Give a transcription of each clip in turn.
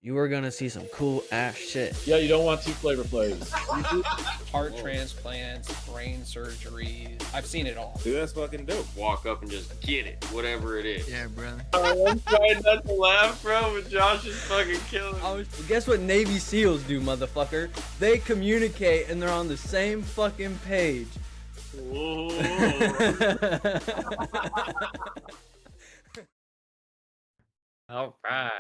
you are gonna see some cool ass shit. Yeah, you don't want two flavor flavors. Heart transplants, brain surgeries. I've seen it all. Dude, that's fucking dope. Walk up and just get it, whatever it is. Yeah, brother. I'm trying not to laugh, bro, but Josh is fucking killing me. Guess what Navy SEALs do, motherfucker? They communicate and they're on the same fucking page. Whoa. All right.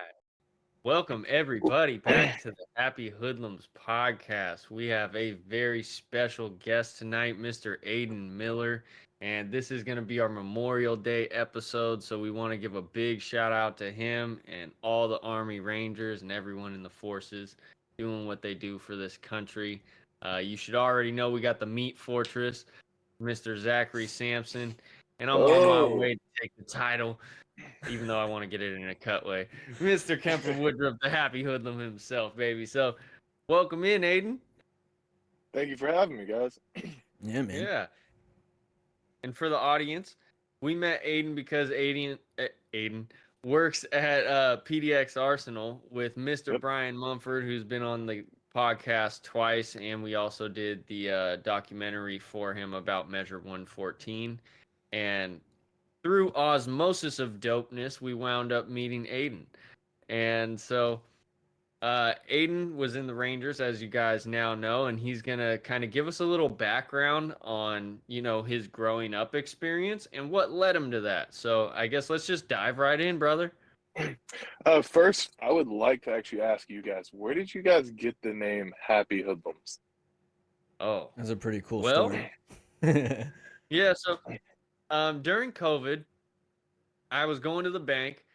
Welcome, everybody, back to the Happy Hoodlums podcast. We have a very special guest tonight, Mr. Ayden Miller, and this is going to be our Memorial Day episode, so we want to give a big shout out to him and all the Army Rangers and everyone in the forces doing what they do for this country. You should already know we got the Meat Fortress, Mr. Zachary Sampson, and I'm on my way to take the title, even though I want to get it in a cut way. Mr. Kemper Woodruff, the Happy Hoodlum himself, baby. So, welcome in, Ayden. Thank you for having me, guys. Yeah, man. Yeah. And for the audience, we met Ayden because Ayden works at PDX Arsenal with Mr. Brian Mumford, who's been on the podcast twice, and we also did the documentary for him about Measure 114. And through osmosis of dopeness, we wound up meeting Ayden. And so Ayden was in the Rangers, as you guys now know, and he's going to kind of give us a little background on, his growing up experience and what led him to that. So I guess let's just dive right in, brother. First, I would like to actually ask you guys, where did you guys get the name Happy Hoodlums? Oh. That's a pretty cool story. Yeah, so during COVID, I was going to the bank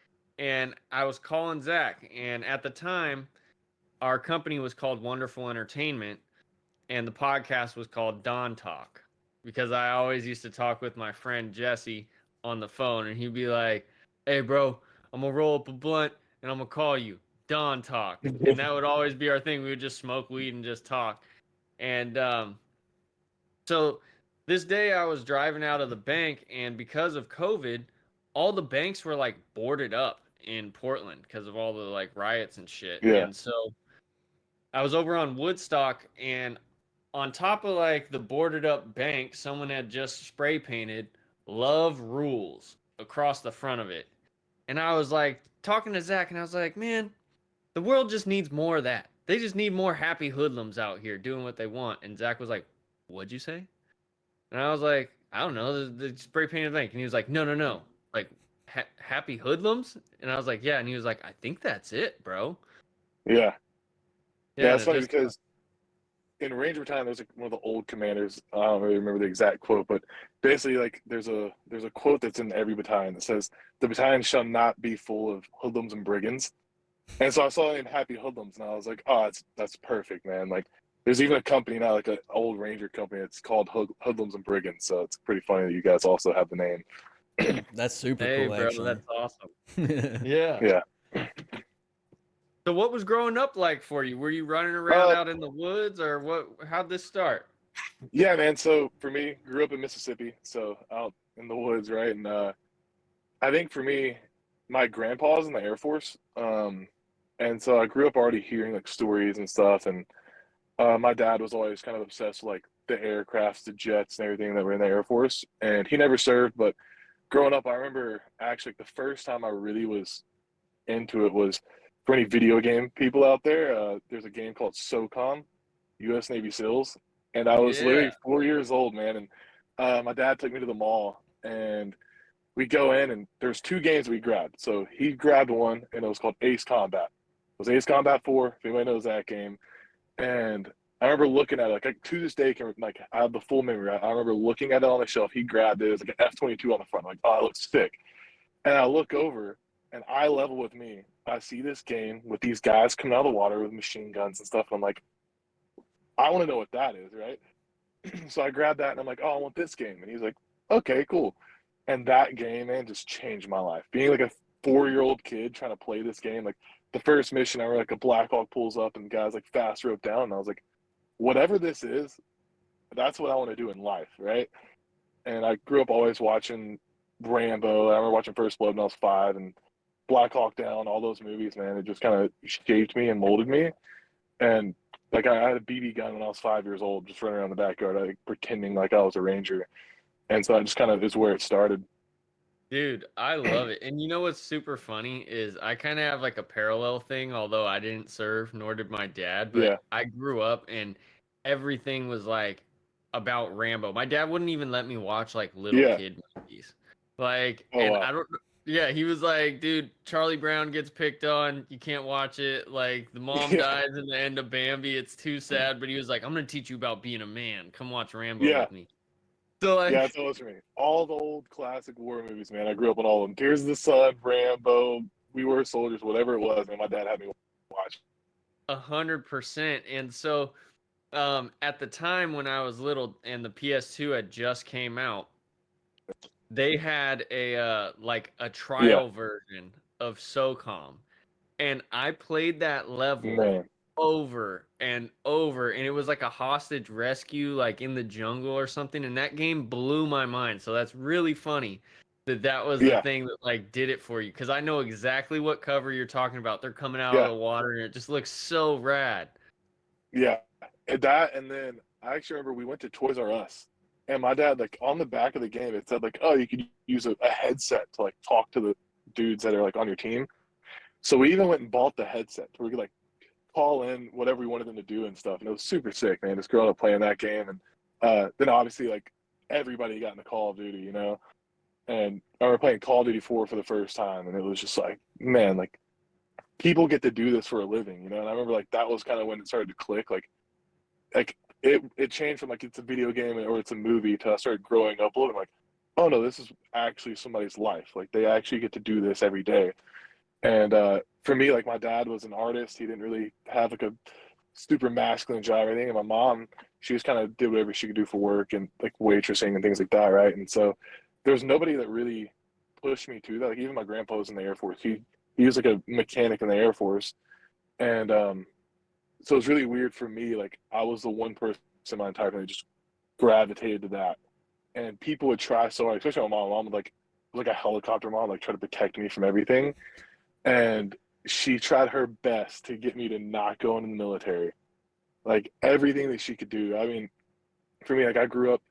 and I was calling Zach. And at the time, our company was called Wonderful Entertainment and the podcast was called Dawn Talk because I always used to talk with my friend Jesse on the phone and he'd be like, "Hey, bro, I'm going to roll up a blunt and I'm going to call you Dawn Talk." And that would always be our thing. We would just smoke weed and just talk. And so this day I was driving out of the bank, and because of COVID, all the banks were like boarded up in Portland because of all the like riots and shit. Yeah. And so I was over on Woodstock, and on top of like the boarded up bank, someone had just spray painted "Love Rules" across the front of it. And I was like talking to Zach, and I was like, man, the world just needs more of that. They just need more happy hoodlums out here doing what they want. And Zach was like, "What'd you say?" And I was like, "I don't know, the spray painted bank." And he was like, no. Like, happy hoodlums? And I was like, "Yeah." And he was like, "I think that's it, bro." Yeah. Yeah, it's funny just, because in Ranger Battalion, there's one of the old commanders. I don't really remember the exact quote, but basically, like, there's a quote that's in every battalion that says, "The battalion shall not be full of hoodlums and brigands." And so I saw the name Happy Hoodlums, and I was like, "Oh, that's perfect, man!" Like, there's even a company now, like an old Ranger company, it's called Hoodlums and Brigands. So it's pretty funny that you guys also have the name. That's super hey, cool, bro, actually. that's awesome. Yeah. Yeah. So what was growing up like for you? Were you running around out in the woods, or what? How'd this start? Yeah, man. So for me, grew up in Mississippi, so out in the woods, right? And I think for me, my grandpa was in the Air Force, and so I grew up already hearing like stories and stuff. And my dad was always kind of obsessed with like the aircrafts, the jets, and everything that were in the Air Force. And he never served, but growing up, I remember actually the first time I really was into it was for any video game people out there. There's a game called SOCOM, U.S. Navy SEALs, and I was literally 4 years old, man. And my dad took me to the mall, and we go in, and there's two games we grabbed. So he grabbed one, and it was called Ace Combat. It was Ace Combat 4, if anybody knows that game. And I remember looking at it, like to this day, like I have the full memory. I remember looking at it on the shelf. He grabbed it. It was like an F-22 on the front. I'm like, oh, it looks sick. And I look over, and eye level with me, I see this game with these guys coming out of the water with machine guns and stuff. And I'm like, I want to know what that is, right? So I grabbed that, and I'm like, oh, I want this game. And he's like, okay, cool. And that game, man, just changed my life. Being like a 4-year-old kid trying to play this game, like the first mission, I remember like a Black Hawk pulls up and the guy's like fast rope down. And I was like, whatever this is, that's what I want to do in life, right? And I grew up always watching Rambo. I remember watching First Blood when I was 5, and Black Hawk Down, all those movies, man, it just kind of shaped me and molded me. And like I had a BB gun when I was 5 years old, just running around the backyard, like pretending like I was a ranger. And so I just kind of is where it started. Dude, I love it. And you know what's super funny is I kind of have like a parallel thing, although I didn't serve, nor did my dad, Yeah. but I grew up and everything was like about Rambo. My dad wouldn't even let me watch like little Yeah. kid movies. Like, Oh, and wow. I don't, yeah, he was like, dude, Charlie Brown gets picked on. You can't watch it. Like, the mom Yeah. dies in the end of Bambi. It's too sad. But he was like, I'm going to teach you about being a man. Come watch Rambo Yeah. with me. So, Yeah, like, it's always for me. All the old classic war movies, man. I grew up on all of them. Tears of the Sun, Rambo, We Were Soldiers, whatever it was, man. My dad had me watch. 100%. And so, at the time when I was little and the PS2 had just came out, they had a like a Yeah, trial version of SOCOM, and I played that level man. over and over, and it was like a hostage rescue like in the jungle or something, and that game blew my mind. So that's really funny that that was the Yeah, thing that like did it for you, because I know exactly what cover you're talking about. They're coming out of yeah, the water and it just looks so rad. yeah. And that, and then I actually remember we went to Toys R Us, and my dad, like, on the back of the game, it said, like, oh, you could use a headset to, like, talk to the dudes that are, like, on your team. So we even went and bought the headset where we could, like, call in whatever we wanted them to do and stuff. And it was super sick, man. Just growing up playing that game. And then obviously, like, everybody got into Call of Duty, you know? And I remember playing Call of Duty 4 for the first time, and it was just like, man, like, people get to do this for a living, you know? And I remember, like, that was kind of when it started to click. Like it changed from, like, it's a video game or it's a movie to I started growing up a little bit, like, oh, no, this is actually somebody's life. Like, they actually get to do this every day. And for me, like, my dad was an artist. He didn't really have, like, a super masculine job or anything. And my mom, she just kind of did whatever she could do for work and, like, waitressing and things like that, right? And so there was nobody that really pushed me to that. Like, even my grandpa was in the Air Force. He was like a mechanic in the Air Force. And so it's really weird for me. Like, I was the one person in my entire family that just gravitated to that. And people would try so hard, especially my mom. My mom would, like a helicopter mom, like, try to protect me from everything. And she tried her best to get me to not go into the military. Like, everything that she could do. I mean, for me, like, I grew up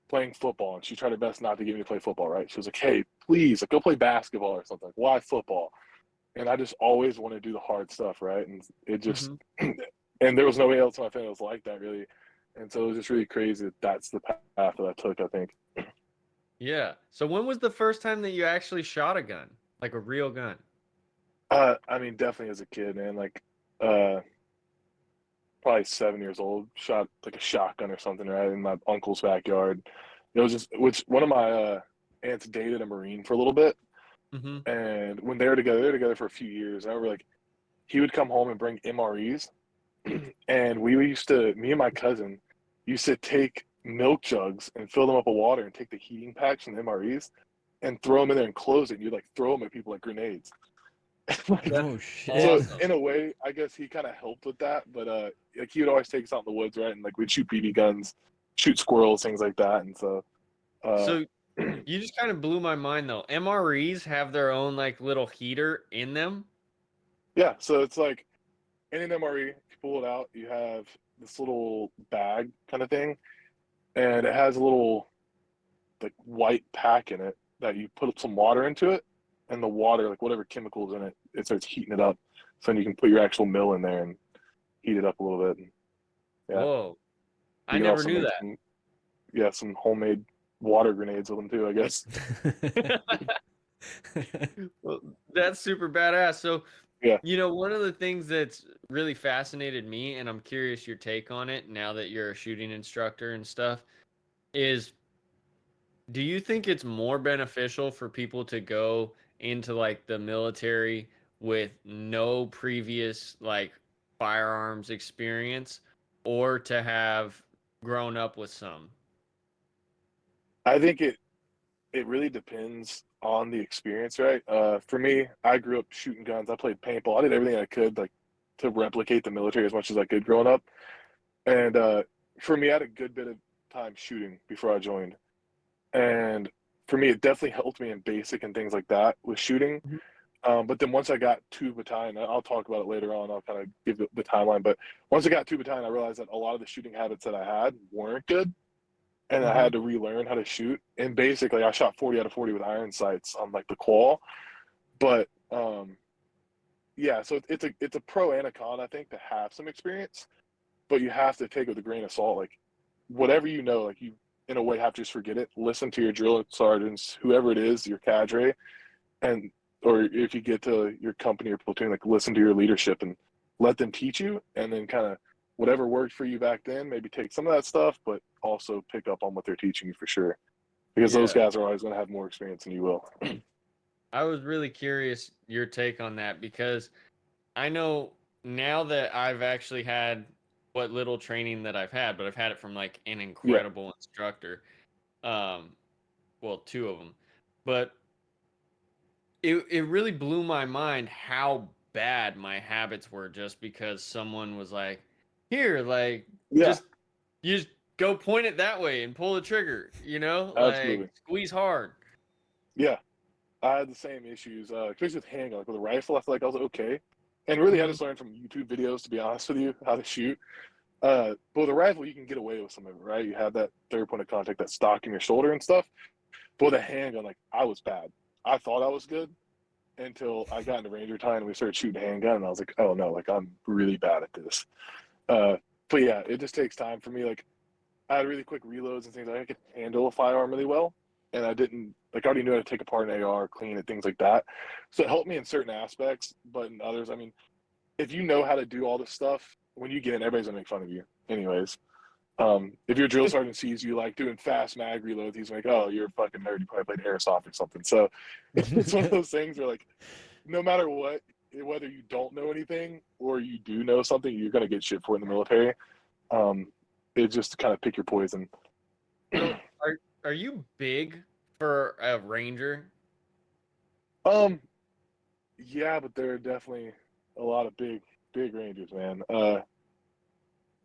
playing football, and she tried her best not to get me to play football, right? She was like, hey, please, like, go play basketball or something. Like, why football? And I just always want to do the hard stuff, right? And it just, and there was nobody else in my family that was like that, really. And so it was just really crazy that that's the path that I took, I think. Yeah. So when was the first time that you actually shot a gun? Like a real gun? I mean, definitely as a kid, man. Like, probably 7 years old, shot like a shotgun or something, right, in my uncle's backyard. It was just, which one of my aunts dated a Marine for a little bit, Mm-hmm. and when they were together for a few years. I remember, like, he would come home and bring MREs, and me and my cousin used to take milk jugs and fill them up with water and take the heating packs from the MREs and throw them in there and close it. And you'd, like, throw them at people like grenades. Like, Oh shit. so Awesome. in a way, I guess he kind of helped with that, but like, he would always take us out in the woods, right? And, like, we'd shoot BB guns, shoot squirrels, things like that. And so, So you just kind of blew my mind though. MREs have their own like little heater in them. yeah, so it's like in an MRE, if you pull it out, you have this little bag kind of thing, and it has a little, like, white pack in it that you put some water into it, and the water, like, whatever chemicals in it, it starts heating it up. So then you can put your actual mill in there and heat it up a little bit. And, yeah, Whoa. I you can never also knew make some homemade water grenades with them too, I guess. that. Well, that's super badass. So, Yeah. you know, one of the things that's really fascinated me, and I'm curious your take on it now that you're a shooting instructor and stuff, is do you think it's more beneficial for people to go into like the military with no previous like firearms experience, or to have grown up with some? I think it really depends on the experience, right? For me, I grew up shooting guns. I played paintball. I did everything I could, like, to replicate the military as much as I could growing up. And for me, I had a good bit of time shooting before I joined. And for me, it definitely helped me in basic and things like that with shooting. But then once I got to battalion, I'll talk about it later on. I'll kind of give the timeline. But once I got to battalion, I realized that a lot of the shooting habits that I had weren't good, and I had to relearn how to shoot. And basically, I shot 40 out of 40 with iron sights on like the qual. But yeah, so it's a pro and a con, I think, to have some experience, but you have to take it with a grain of salt. Like whatever you know, like you in a way have to just forget it. Listen to your drill sergeants, whoever it is, your cadre, and or if you get to your company or platoon, like listen to your leadership and let them teach you, and then kind of whatever worked for you back then, maybe take some of that stuff, but also pick up on what they're teaching you for sure, because those Yeah. guys are always going to have more experience than you will. I was really curious your take on that because I know now that I've actually had what little training that I've had, but I've had it from like an Yeah, incredible instructor. Um, well, two of them, but it really blew my mind how bad my habits were just because someone was like, "Here, like yeah, just you just go point it that way and pull the trigger, like absolutely. squeeze hard." Yeah, I had the same issues, especially with handgun. Like with a rifle, I feel like I was okay, and really I Hmm. just learned from YouTube videos, to be honest with you, how to shoot. But with a rifle, you can get away with some of it, right? You have that third point of contact, that stock in your shoulder and stuff. But with a handgun, like I was bad. I thought I was good until I got into Ranger time and we started shooting handgun, and I was like, oh no, like I'm really bad at this. Uh, but yeah, it just takes time for me. Like I had really quick reloads and things. Like I could handle a firearm really well, and I didn't like I already knew how to take apart an AR, clean it, things like that. So it helped me in certain aspects, but in others, I mean, if you know how to do all this stuff, when you get in, everybody's gonna make fun of you, anyways. If your drill sergeant sees you like doing fast mag reloads, he's like, "Oh, you're a fucking nerd. You probably played airsoft or something." So it's one of those things where like, no matter what, whether you don't know anything or you do know something, you're gonna get shit for in the military. Um, it's just to kind of pick your poison. So are you big for a ranger? um, yeah, but there are definitely a lot of big rangers, man.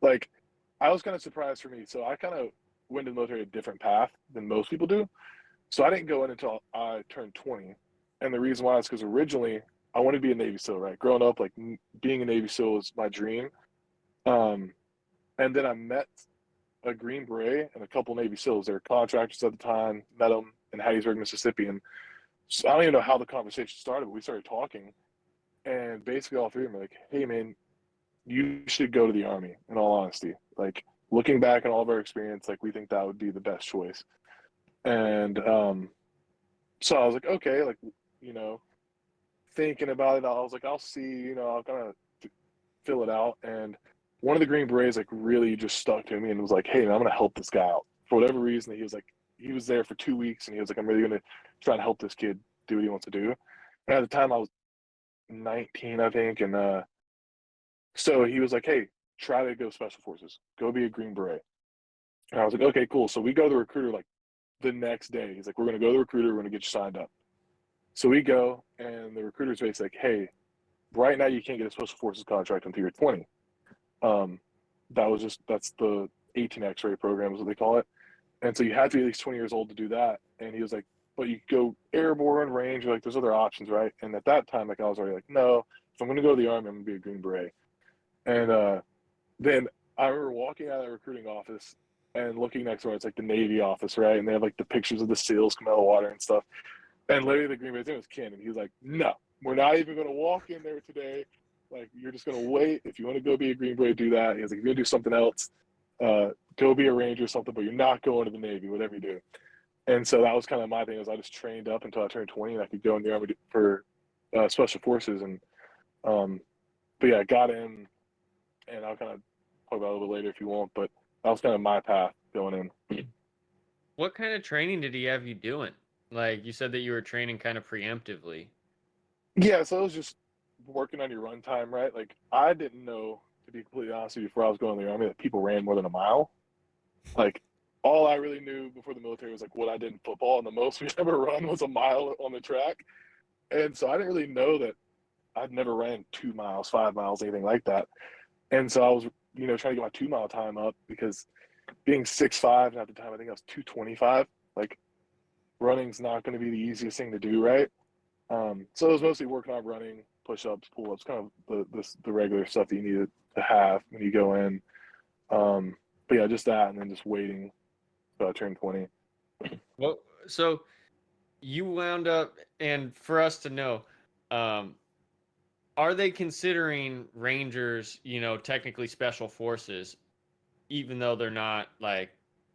Like I was kind of surprised for me. So I kind of went to the military a different path than most people do. So I didn't go in until I turned 20. And the reason why is because originally I wanted to be a Navy SEAL, right? Growing up, like being a Navy SEAL was my dream. Um, and then I met a Green Beret and a couple Navy SEALs. They were contractors at the time, met them in Hattiesburg, Mississippi. And so I don't even know how the conversation started, but we started talking. And basically all three of them were like, hey, man, you should go to the Army, in all honesty. Like, looking back on all of our experience, like, we think that would be the best choice. And so I was like, okay, like, you know, thinking about it, I was like, I'll see, I'll kind of fill it out. And one of the Green Berets, like, really just stuck to me and was like, hey, man, I'm going to help this guy out. For whatever reason, he was like, he was there for 2 weeks and he was like, I'm really going to try and help this kid do what he wants to do. And at the time, I was 19, I think. And so he was like, hey, try to go special forces, go be a Green Beret. And I was like, okay, cool. So we go to the recruiter like the next day. He's like, we're going to go to the recruiter. We're going to get you signed up. So we go, and the recruiter's basically like, hey, right now you can't get a special forces contract until you're 20. Um, that's the 18 X-ray program is what they call it. And so you have to be at least 20 years old to do that. And he was like, but you go airborne, range, like there's other options, right? And at that time, like I was already like, no, if I'm going to go to the Army, I'm going to be a Green Beret. And then I remember walking out of the recruiting office and looking next door. It's like the Navy office, right? And they have like the pictures of the SEALs coming out of the water and stuff. And literally, the Green Bay's name was Ken, and he's like, "No, we're not even going to walk in there today. Like, you're just going to wait. If you want to go be a Green Beret, do that." He's like, "If you're going to do something else, go be a Ranger or something, but you're not going to the Navy, whatever you do." And so that was kind of my thing. Was I just trained up until I turned 20, and I could go in the Army for Special Forces. And but yeah, I got in, and I'll kind of talk about it a little bit later if you want. But that was kind of my path going in. What kind of training did he have you doing? Like you said that you were training kind of preemptively. Yeah, so it was just working on your run time, right? Like I didn't know, to be completely honest with you, before I was going to the Army, that people ran more than a mile. Like all I really knew before the military was like what I did in football, and the most we'd ever run was a mile on the track. And so I didn't really know that I'd never ran 2 miles, 5 miles, anything like that. And so I was, trying to get my 2 mile time up because being 6'5", and at the time I think I was 225. Like running's not going to be the easiest thing to do, right? So it was mostly working on running, push-ups, pull-ups, kind of the regular stuff that you need to have when you go in. But yeah, just that, and then just waiting till I turned 20. Well, so you wound up, and for us to know, um, are they considering Rangers, technically special forces, even though they're not like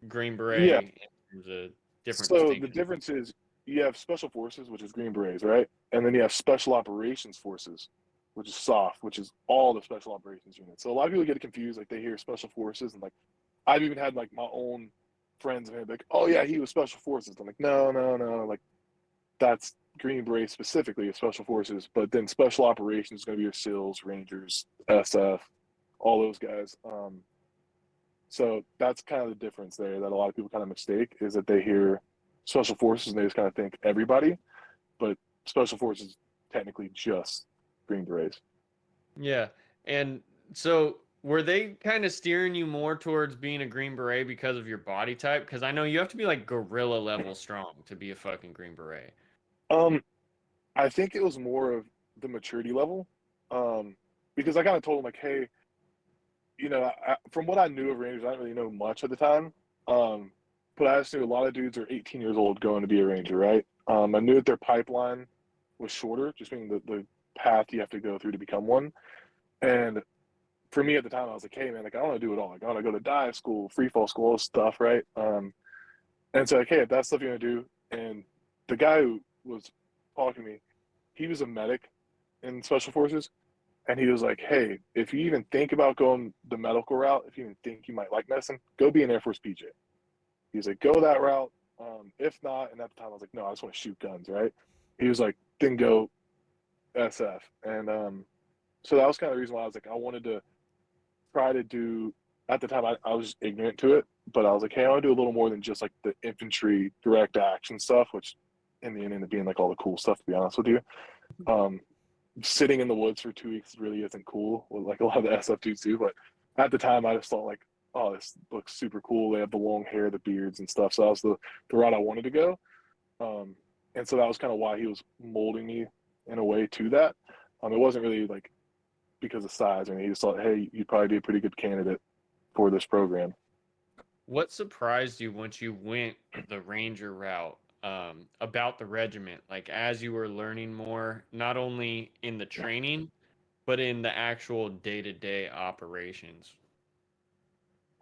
Green Yeah. Beret in terms of different So the distinctions? difference is you have special forces, which is Green Berets, right? And then you have special operations forces, which is SOF, which is all the special operations units. So a lot of people get confused, like they hear special forces, and like I've even had like my own friends and like, oh yeah, he was special forces. I'm like, no, no, no, like that's Green Beret specifically of special forces, but then special operations is going to be your SEALs, Rangers, SF, all those guys. So that's kind of the difference there that a lot of people kind of mistake is that they hear special forces and they just kind of think everybody, but special forces technically just Green Berets. Yeah. And so were they kind of steering you more towards being a Green Beret because of your body type? Because I know you have to be like gorilla level strong to be a fucking Green Beret. Um, I think it was more of the maturity level, because I kind of told them like, hey, from what I knew of Rangers, I didn't really know much at the time. But I just knew a lot of dudes are 18 years old going to be a Ranger, right? I knew that their pipeline was shorter, just meaning the path you have to go through to become one. And for me at the time, I was like, hey, man, like I want to do it all. Like I want to go to dive school, free fall school, all this stuff, right? And so, like, hey, if that's stuff you're gonna do, and the guy who was talking to me, he was a medic in special forces, and he was like, hey, if you even think about going the medical route, if you even think you might like medicine, go be an Air Force PJ. He was like, go that route. If not, and at the time I was like, no, I just want to shoot guns, right? He was like, then go SF. And so that was kind of the reason why I was like, I wanted to try to do, at the time I was ignorant to it, but I was like, hey, I want to do a little more than just like the infantry direct action stuff, which in the end ended up being like all the cool stuff, to be honest with you. Sitting in the woods for 2 weeks really isn't cool, like a lot of the SF dudes do, but at the time I just thought like, oh, this looks super cool. They have the long hair, the beards and stuff. So that was the route I wanted to go. And so that was kind of why he was molding me in a way to that. It wasn't really like because of size, and he just thought, hey, you'd probably be a pretty good candidate for this program. What surprised you once you went the Ranger route, about the regiment? Like as you were learning more, not only in the training, but in the actual day-to-day operations.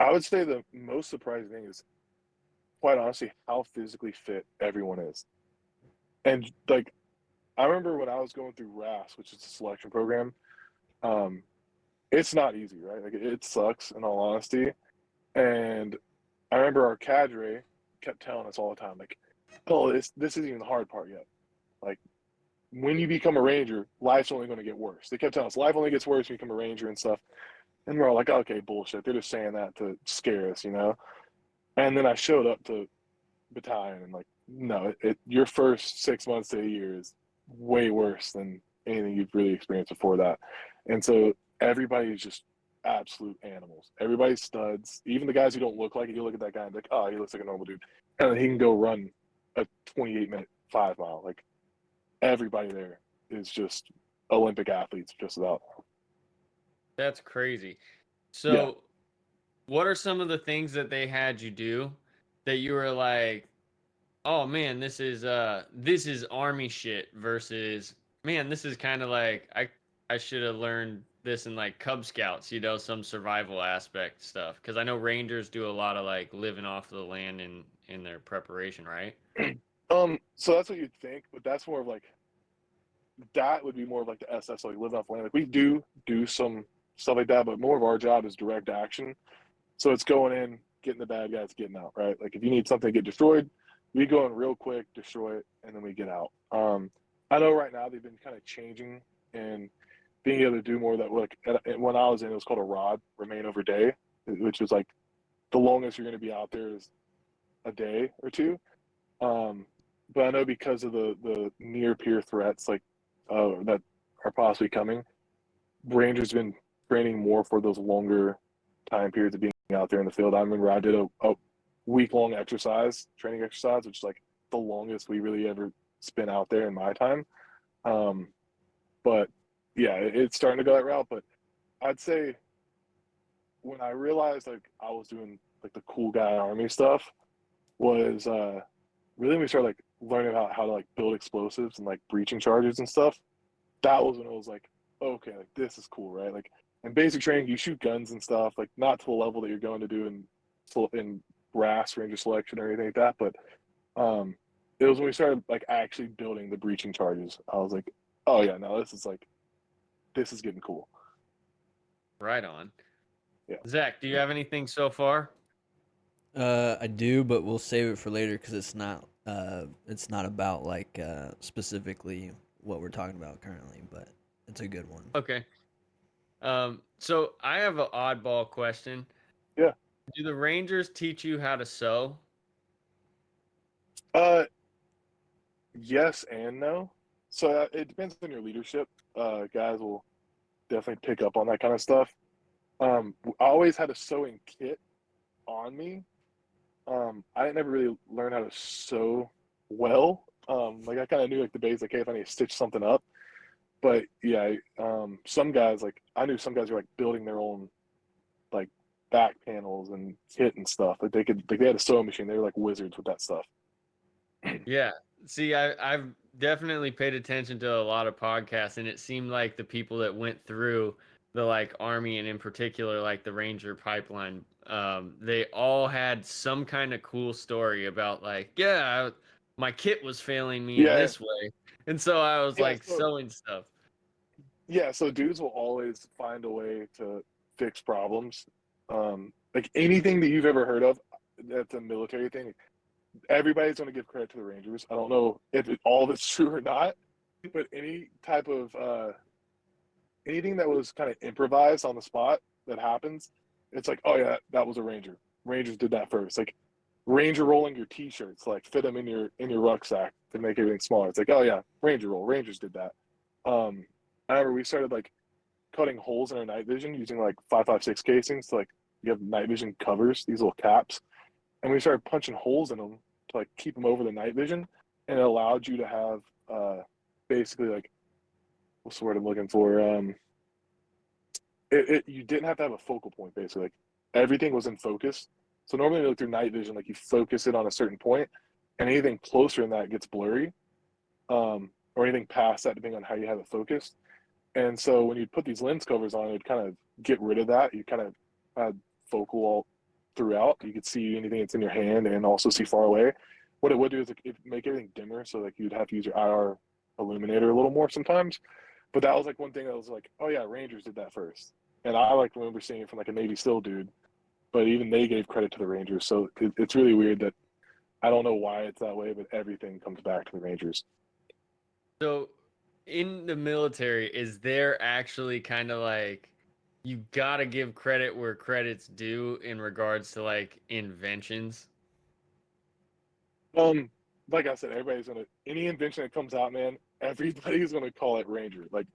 I would say the most surprising thing is, quite honestly, how physically fit everyone is. And like, I remember when I was going through RAS, which is a selection program, um, it's not easy, right? Like it sucks in all honesty. And I remember our cadre kept telling us all the time, like, oh, this isn't even the hard part yet. Like when you become a ranger, life's only going to get worse. They kept telling us life only gets worse when you become a ranger and stuff. And we're all like, okay, bullshit. They're just saying that to scare us, And then I showed up to battalion and like, no, your first 6 months to a year is way worse than anything you've really experienced before that. And so everybody's just absolute animals. Everybody's studs. Even the guys who don't look like it, you look at that guy and be like, oh, he looks like a normal dude. And then he can go run a 28-minute 5 mile. Like everybody there is just Olympic athletes, just about. That's crazy. So, Yeah. what are some of the things that they had you do that you were like, "Oh man, this is army shit," versus, "Man, this is kind of like I should have learned this in like Cub Scouts, some survival aspect stuff." Because I know Rangers do a lot of like living off the land in their preparation, right? So that's what you'd think, but that's more of like that would be more of like the SS, like living off land. Like we do some stuff like that, but more of our job is direct action. So it's going in, getting the bad guys, getting out, right? Like if you need something to get destroyed, we go in real quick, destroy it, and then we get out. I know right now they've been kind of changing and being able to do more of that. Like when I was in, it was called a ROD, remain over day, which is like the longest you're going to be out there is a day or two. But I know because of the near peer threats like that are possibly coming, Rangers have been training more for those longer time periods of being out there in the field. I remember I did a week-long training exercise, which is like the longest we really ever spent out there in my time. But yeah, it's starting to go that route. But I'd say when I realized like I was doing like the cool guy army stuff was really when we started like learning about how to like build explosives and like breaching charges and stuff. That was when it was like, okay, like this is cool, right? Like in basic training, you shoot guns and stuff, like not to the level that you're going to do in RAS Ranger Selection or anything like that. But it was when we started like actually building the breaching charges. I was like, oh yeah, no, this is getting cool. Right on. Yeah. Zach, do you have anything so far? I do, but we'll save it for later because it's not about like specifically what we're talking about currently, but it's a good one. Okay. So I have an oddball question. Yeah. Do the Rangers teach you how to sew? Uh, yes and no. So it depends on your leadership. Guys will definitely pick up on that kind of stuff. I always had a sewing kit on me. I didn't ever really learn how to sew well. Like I kind of knew like the basics, like hey, if I need to stitch something up. But yeah, some guys like I knew some guys were like building their own like back panels and kit and stuff. Like they had a sewing machine. They were like wizards with that stuff. Yeah. See, I've definitely paid attention to a lot of podcasts, and it seemed like the people that went through the like army and in particular like the Ranger pipeline, they all had some kind of cool story about like, yeah, my kit was failing me in Yeah, this way, and so I was yeah. like sewing stuff. Yeah, so dudes will always find a way to fix problems. Like anything that you've ever heard of that's a military thing, everybody's going to give credit to the Rangers. I don't know if all of it's true or not, but any type of anything that was kind of improvised on the spot that happens, it's like, oh yeah, that was a Ranger. Rangers did that first. Like Ranger rolling your T-shirts, like fit them in your rucksack to make everything smaller. It's like, oh yeah, Ranger roll. Rangers did that. I remember we started like cutting holes in our night vision using like 5.56 casings to like you have night vision covers, these little caps, and we started punching holes in them to like keep them over the night vision, and it allowed you to have basically like what's the word I'm looking for? You didn't have to have a focal point basically. Like everything was in focus. So normally you look through night vision, like you focus it on a certain point, and anything closer than that gets blurry, or anything past that, depending on how you have it focused. And so when you put these lens covers on, it'd kind of get rid of that. You kind of had focal all throughout. You could see anything that's in your hand and also see far away. What it would do is it make everything dimmer, so like you'd have to use your IR illuminator a little more sometimes. But that was like one thing that was like, oh yeah, Rangers did that first. And I like remember seeing it from like a Navy SEAL dude, but even they gave credit to the Rangers. So it's really weird that I don't know why it's that way, but everything comes back to the Rangers. So in the military, is there actually kind of like you gotta give credit where credit's due in regards to like inventions? Um, like I said, everybody's gonna any invention that comes out, man, everybody's gonna call it Ranger. Like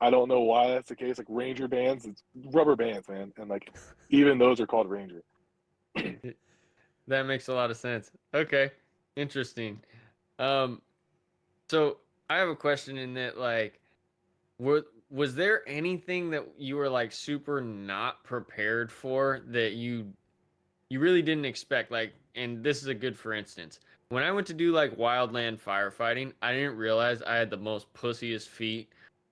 I don't know why that's the case. Like Ranger bands, it's rubber bands, man, and like even those are called Ranger. That makes a lot of sense. Okay, interesting. Um, so I have a question in that like, was there anything that you were like super not prepared for that you really didn't expect? Like, and this is a good for instance. When I went to do like wildland firefighting, I didn't realize I had the most pussiest feet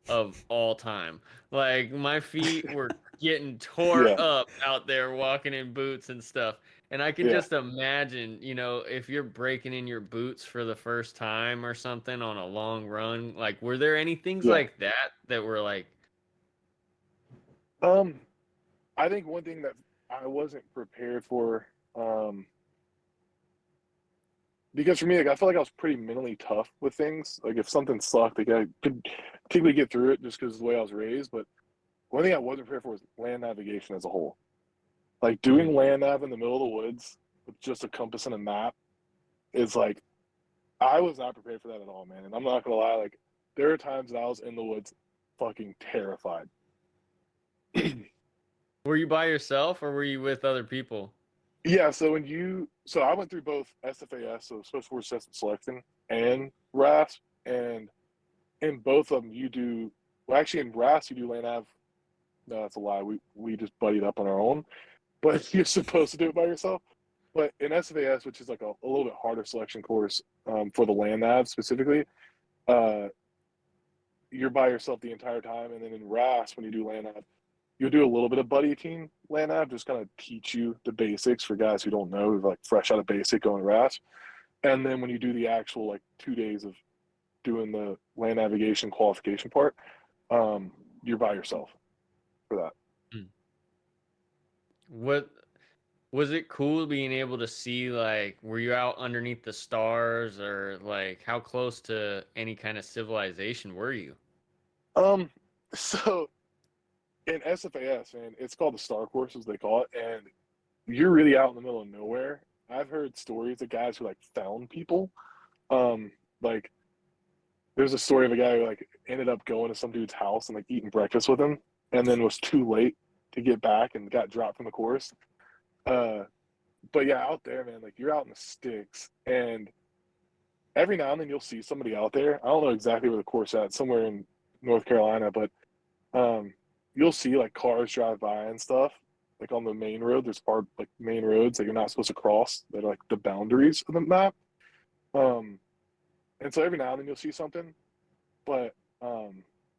of all time. Like my feet were getting tore Yeah, up out there walking in boots and stuff. And I can yeah, just imagine, if you're breaking in your boots for the first time or something on a long run, like were there any things yeah. like that that were like, Um, I think one thing that I wasn't prepared for, because for me, like I felt like I was pretty mentally tough with things. Like if something sucked, like I could typically get through it just because of the way I was raised. But one thing I wasn't prepared for was land navigation as a whole. Like doing land nav in the middle of the woods with just a compass and a map is like I was not prepared for that at all, man. And I'm not gonna lie, like there are times that I was in the woods fucking terrified. were you by yourself or were you with other people? Yeah, so I went through both SFAS, so Special Forces Assessment Selection, and RASP, and in both of them, you do well. Actually, in RAS, you do land nav. No, that's a lie. We just buddied up on our own, but you're supposed to do it by yourself. But in SFAS, which is like a little bit harder selection course for the land nav specifically, uh, you're by yourself the entire time. And then in RAS, when you do land nav, you'll do a little bit of buddy team land nav, just kind of teach you the basics for guys who don't know, who're like fresh out of basic going RAS. And then when you do the actual like 2 days of doing the land navigation qualification part, you're by yourself for that. What was it cool being able to see, like, were you out underneath the stars, or like how close to any kind of civilization were you? So in SFAS, man, it's called the Star Course, as they call it, and you're really out in the middle of nowhere. I've heard stories of guys who like found people. Like there's a story of a guy who like ended up going to some dude's house and like eating breakfast with him, and then was too late to get back and got dropped from the course. But yeah, out there, man, like you're out in the sticks, and every now and then you'll see somebody out there. I don't know exactly where the course at, somewhere in North Carolina, but you'll see like cars drive by and stuff. Like on the main road, there's part like main roads that you're not supposed to cross. That are like the boundaries of the map. And so every now and then you'll see something, but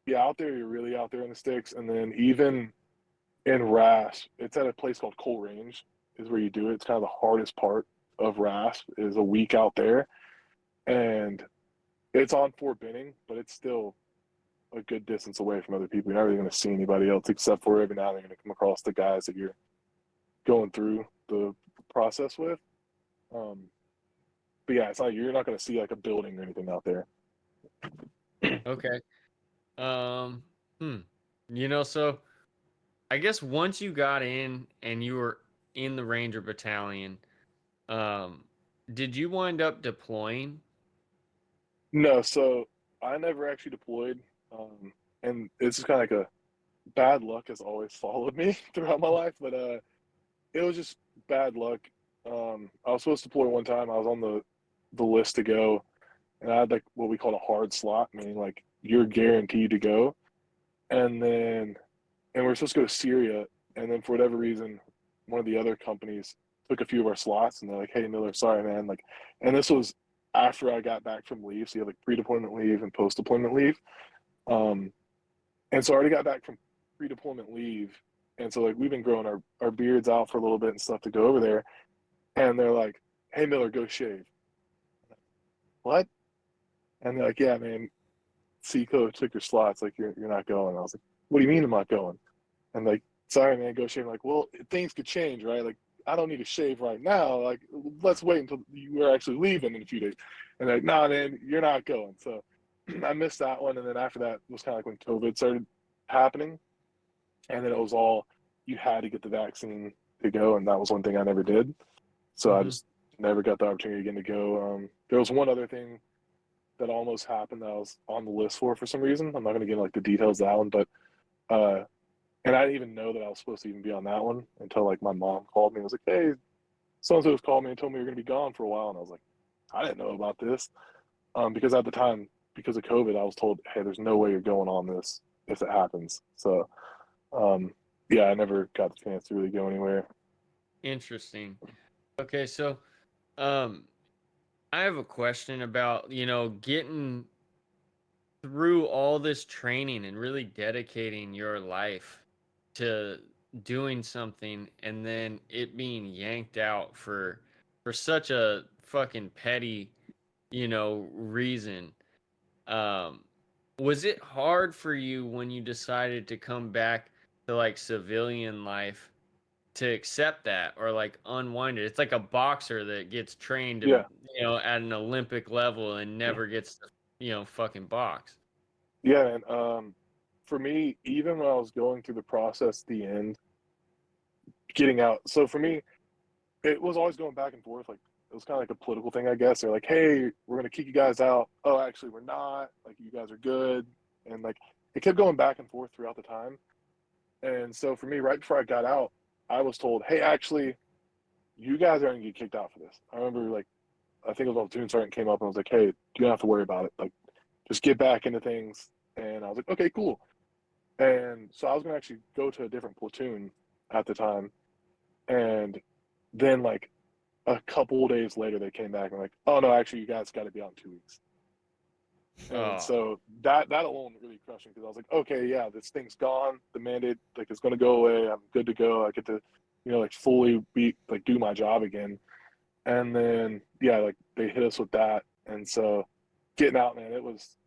yeah, out there you're really out there in the sticks. And then even in RAS, it's at a place called Coal Range, is where you do it. It's kind of the hardest part of RAS is a week out there, and it's on Fort Benning, but it's still a good distance away from other people. You're not really going to see anybody else except for every now and then you're going to come across the guys that you're going through the process with. But yeah, it's not, you're not going to see like a building or anything out there. Okay. Um, so I guess once you got in and you were in the Ranger Battalion, um, did you wind up deploying? No, so I never actually deployed, and it's just kind of like a bad luck has always followed me throughout my life. But it was just bad luck. I was supposed to deploy one time. I was on the list to go, and I had like what we call a hard slot, meaning like you're guaranteed to go. And we're supposed to go to Syria, and then for whatever reason, one of the other companies took a few of our slots, and they're like, "Hey Miller, sorry man." Like, and this was after I got back from leave, so you have like pre-deployment leave and post-deployment leave. Um, and so I already got back from pre-deployment leave, and so like we've been growing our beards out for a little bit and stuff to go over there, and they're like, "Hey Miller, go shave." What? And they're like, "Yeah, man, Seaco took your slots. Like you're not going." I was like, "What do you mean I'm not going?" And like, "Sorry, man, go shave." I'm like, well, things could change, right? Like, I don't need to shave right now. Like, let's wait until you are actually leaving in a few days. And they're like, nah, man, you're not going. So I missed that one. And then after that was kind of like when COVID started happening. And then it was all you had to get the vaccine to go. And that was one thing I never did. So I just never got the opportunity again to go. There was one other thing that almost happened that I was on the list for some reason. I'm not going to get into like the details of that one, but and I didn't even know that I was supposed to even be on that one until like my mom called me and was like, "Hey, so-and-so just called me and told me you're going to be gone for a while." And I was like, I didn't know about this. Because at the time, because of COVID, I was told, "Hey, there's no way you're going on this if it happens." So, yeah, I never got the chance to really go anywhere. Interesting. Okay, so um, I have a question about, getting through all this training and really dedicating your life to doing something, and then it being yanked out for such a fucking petty, reason. Um, was it hard for you when you decided to come back to like civilian life to accept that, or like unwind it? It's like a boxer that gets trained to, Yeah. at an Olympic level and never gets to, fucking box. Yeah, and for me, even when I was going through the process, the end, getting out. So for me, it was always going back and forth. Like it was kind of like a political thing, I guess. They're like, "Hey, we're gonna kick you guys out." Oh, actually, we're not. Like you guys are good, and like it kept going back and forth throughout the time. And so for me, right before I got out, I was told, "Hey, actually, you guys aren't gonna get kicked out for this." I remember like I think it was when platoon sergeant came up and was like, "Hey, you don't have to worry about it. Like just get back into things. And I was like, okay, cool. And so I was gonna actually go to a different platoon at the time, and then like a couple of days later, they came back and like, oh no, actually, you guys got to be out in 2 weeks. And Oh, so that alone really crushed me because I was like, okay, yeah, this thing's gone. The mandate like is going to go away. I'm good to go. I get to, like fully be like do my job again. And then yeah, like they hit us with that, and so getting out, man, it was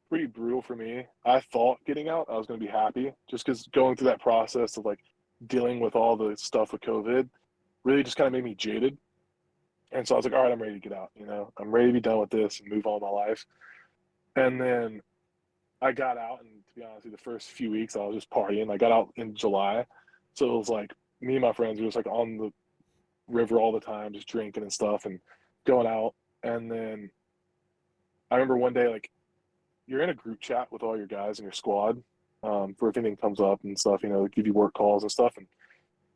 pretty brutal for me. I thought getting out, I was going to be happy just because going through that process of like dealing with all the stuff with COVID really just kind of made me jaded. And so I was like, all right, I'm ready to get out. I'm ready to be done with this and move on with my life. And then I got out, and to be honest, with you, the first few weeks I was just partying. I got out in July, so it was like me and my friends were just like on the river all the time, just drinking and stuff and going out. And then I remember one day, like you're in a group chat with all your guys in your squad for if anything comes up and stuff. They give you work calls and stuff. And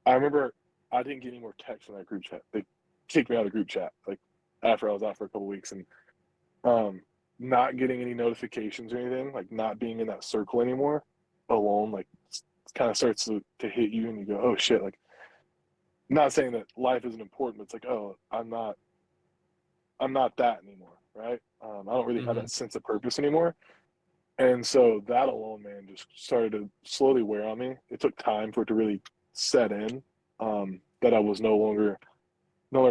I remember I didn't get any more texts from that group chat. They kicked me out of the group chat like after I was out for a couple weeks, and not getting any notifications or anything, like not being in that circle anymore alone, like kind of starts to hit you, and you go, oh shit, like not saying that life isn't important, but it's like, oh, I'm not that anymore, right? I don't really have mm-hmm. that sense of purpose anymore. And so that alone, man, just started to slowly wear on me. It took time for it to really set in, that I was no longer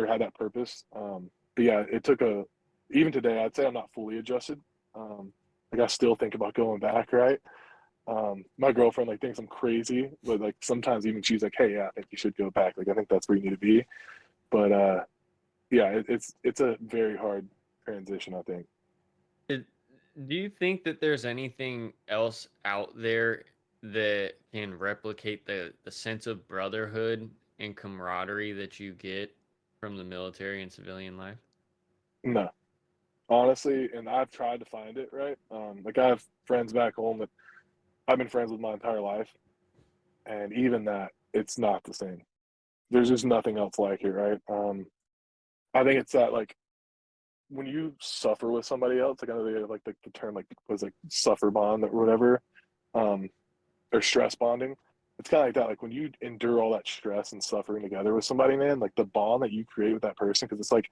had that purpose. But yeah, it took even today, I'd say I'm not fully adjusted. Like I still think about going back, right? My girlfriend like thinks I'm crazy, but like sometimes even she's like, hey, yeah, I think you should go back. Like I think that's where you need to be. But yeah, it's a very hard transition, I think. Do you think that there's anything else out there that can replicate the sense of brotherhood and camaraderie that you get from the military and civilian life? No, honestly, and I've tried to find it, right? Like I have friends back home that I've been friends with my entire life, and even that, it's not the same. There's just nothing else like it, right? I think it's that like when you suffer with somebody else, like I know they have like the term like was like suffer bond or whatever, um, or stress bonding. It's kind of like that. Like when you endure all that stress and suffering together with somebody, man, like the bond that you create with that person, because it's like,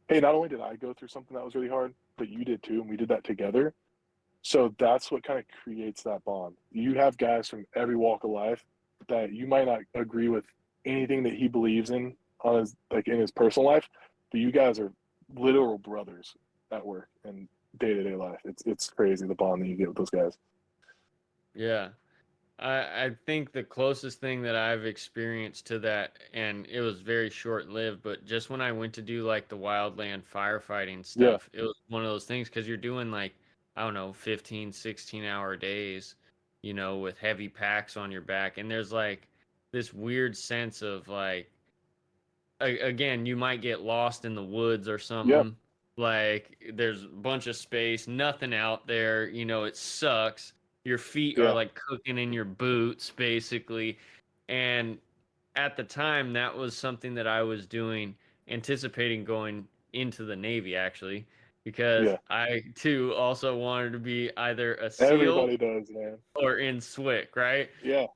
hey, not only did I go through something that was really hard, but you did too, and we did that together. So that's what kind of creates that bond. You have guys from every walk of life that you might not agree with anything that he believes in on his like in his personal life, but you guys are literal brothers at work and day-to-day life. It's crazy the bond that you get with those guys. Yeah. I think the closest thing that I've experienced to that, and it was very short lived, but just when I went to do like the wildland firefighting Yeah, stuff, it was one of those things because you're doing like, I don't know, 15, 16-hour days, with heavy packs on your back. And there's like this weird sense of like, again, you might get lost in the woods or yeah, something. Like there's a bunch of space, nothing out there, it sucks. Your feet are yeah, like cooking in your boots, basically. And at the time, that was something that I was doing, anticipating going into the Navy, actually, because yeah. I too also wanted to be either a SEAL Everybody does, man. or in SWIC, right? Yeah,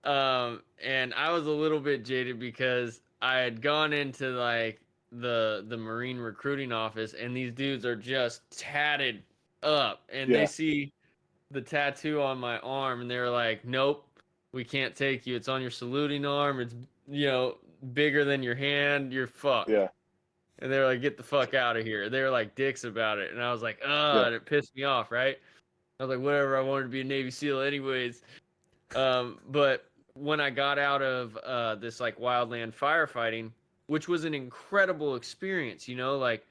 And I was a little bit jaded because I had gone into like the Marine recruiting office, and these dudes are just tatted up, and they yeah, see the tattoo on my arm, and they're like, "Nope, we can't take you. It's on your saluting arm. It's bigger than your hand. You're fucked." yeah, And they're like, "Get the fuck out of here." They were like dicks about it, and I was like, "Ugh," yeah, and it pissed me off, right? I was like, "Whatever. I wanted to be a Navy SEAL anyways." But when I got out of this like wildland firefighting, which was an incredible experience, like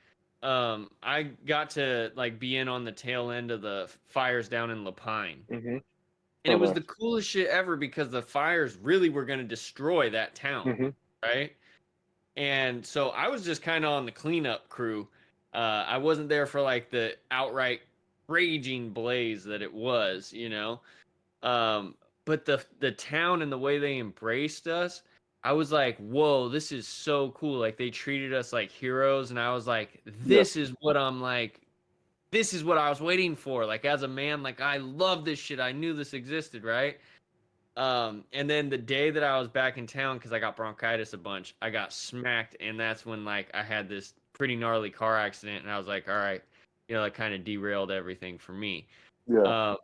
I got to like be in on the tail end of the fires down in Lapine. mm-hmm. And it Oh, was the nice. coolest shit ever because the fires really were going to destroy that town, Mm-hmm. right? And so I was just kind of on the cleanup crew. I wasn't there for like the outright raging blaze that it was. Um, but the town and the way they embraced us, I was like, whoa, this is so cool. Like they treated us like heroes, and I was like, Yeah, this is what I'm like this is what I was waiting for. Like as a man, like I love this shit. I knew this existed, right? And then the day that I was back in town, because I got bronchitis a bunch, I got smacked, and that's when like I had this pretty gnarly car accident, and I was like, all right, that kind of derailed everything for me. Yeah. Uh,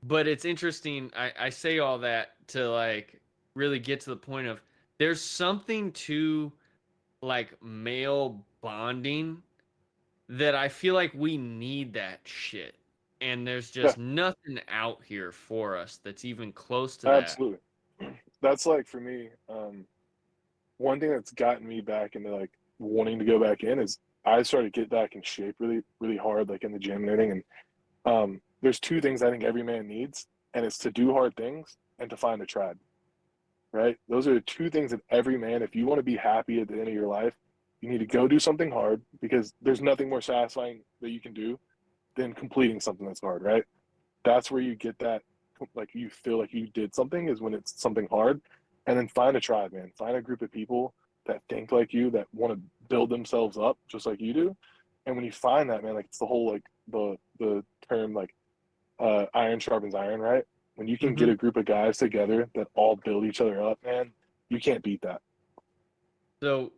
but it's interesting. I say all that to like really get to the point of there's something to like male bonding that I feel like we need that shit. And there's Yeah. just nothing out here for us that's even close to that. Absolutely. That's like for me, one thing that's gotten me back into like wanting to go back in is I started to get back in shape really, really hard, like in the gym and everything. And there's two things I think every man needs, and it's to do hard things and to find a tribe. Right? Those are the two things that every man, if you want to be happy at the end of your life, you need to go do something hard because there's nothing more satisfying that you can do than completing something that's hard, right? That's where you get that, like you feel like you did something is when it's something hard. And then find a tribe, man. Find a group of people that think like you, that want to build themselves up just like you do. And when you find that, man, like it's the whole like the term like iron sharpens iron, right? When you can get a group of guys together that all build each other up, man, you can't beat that. So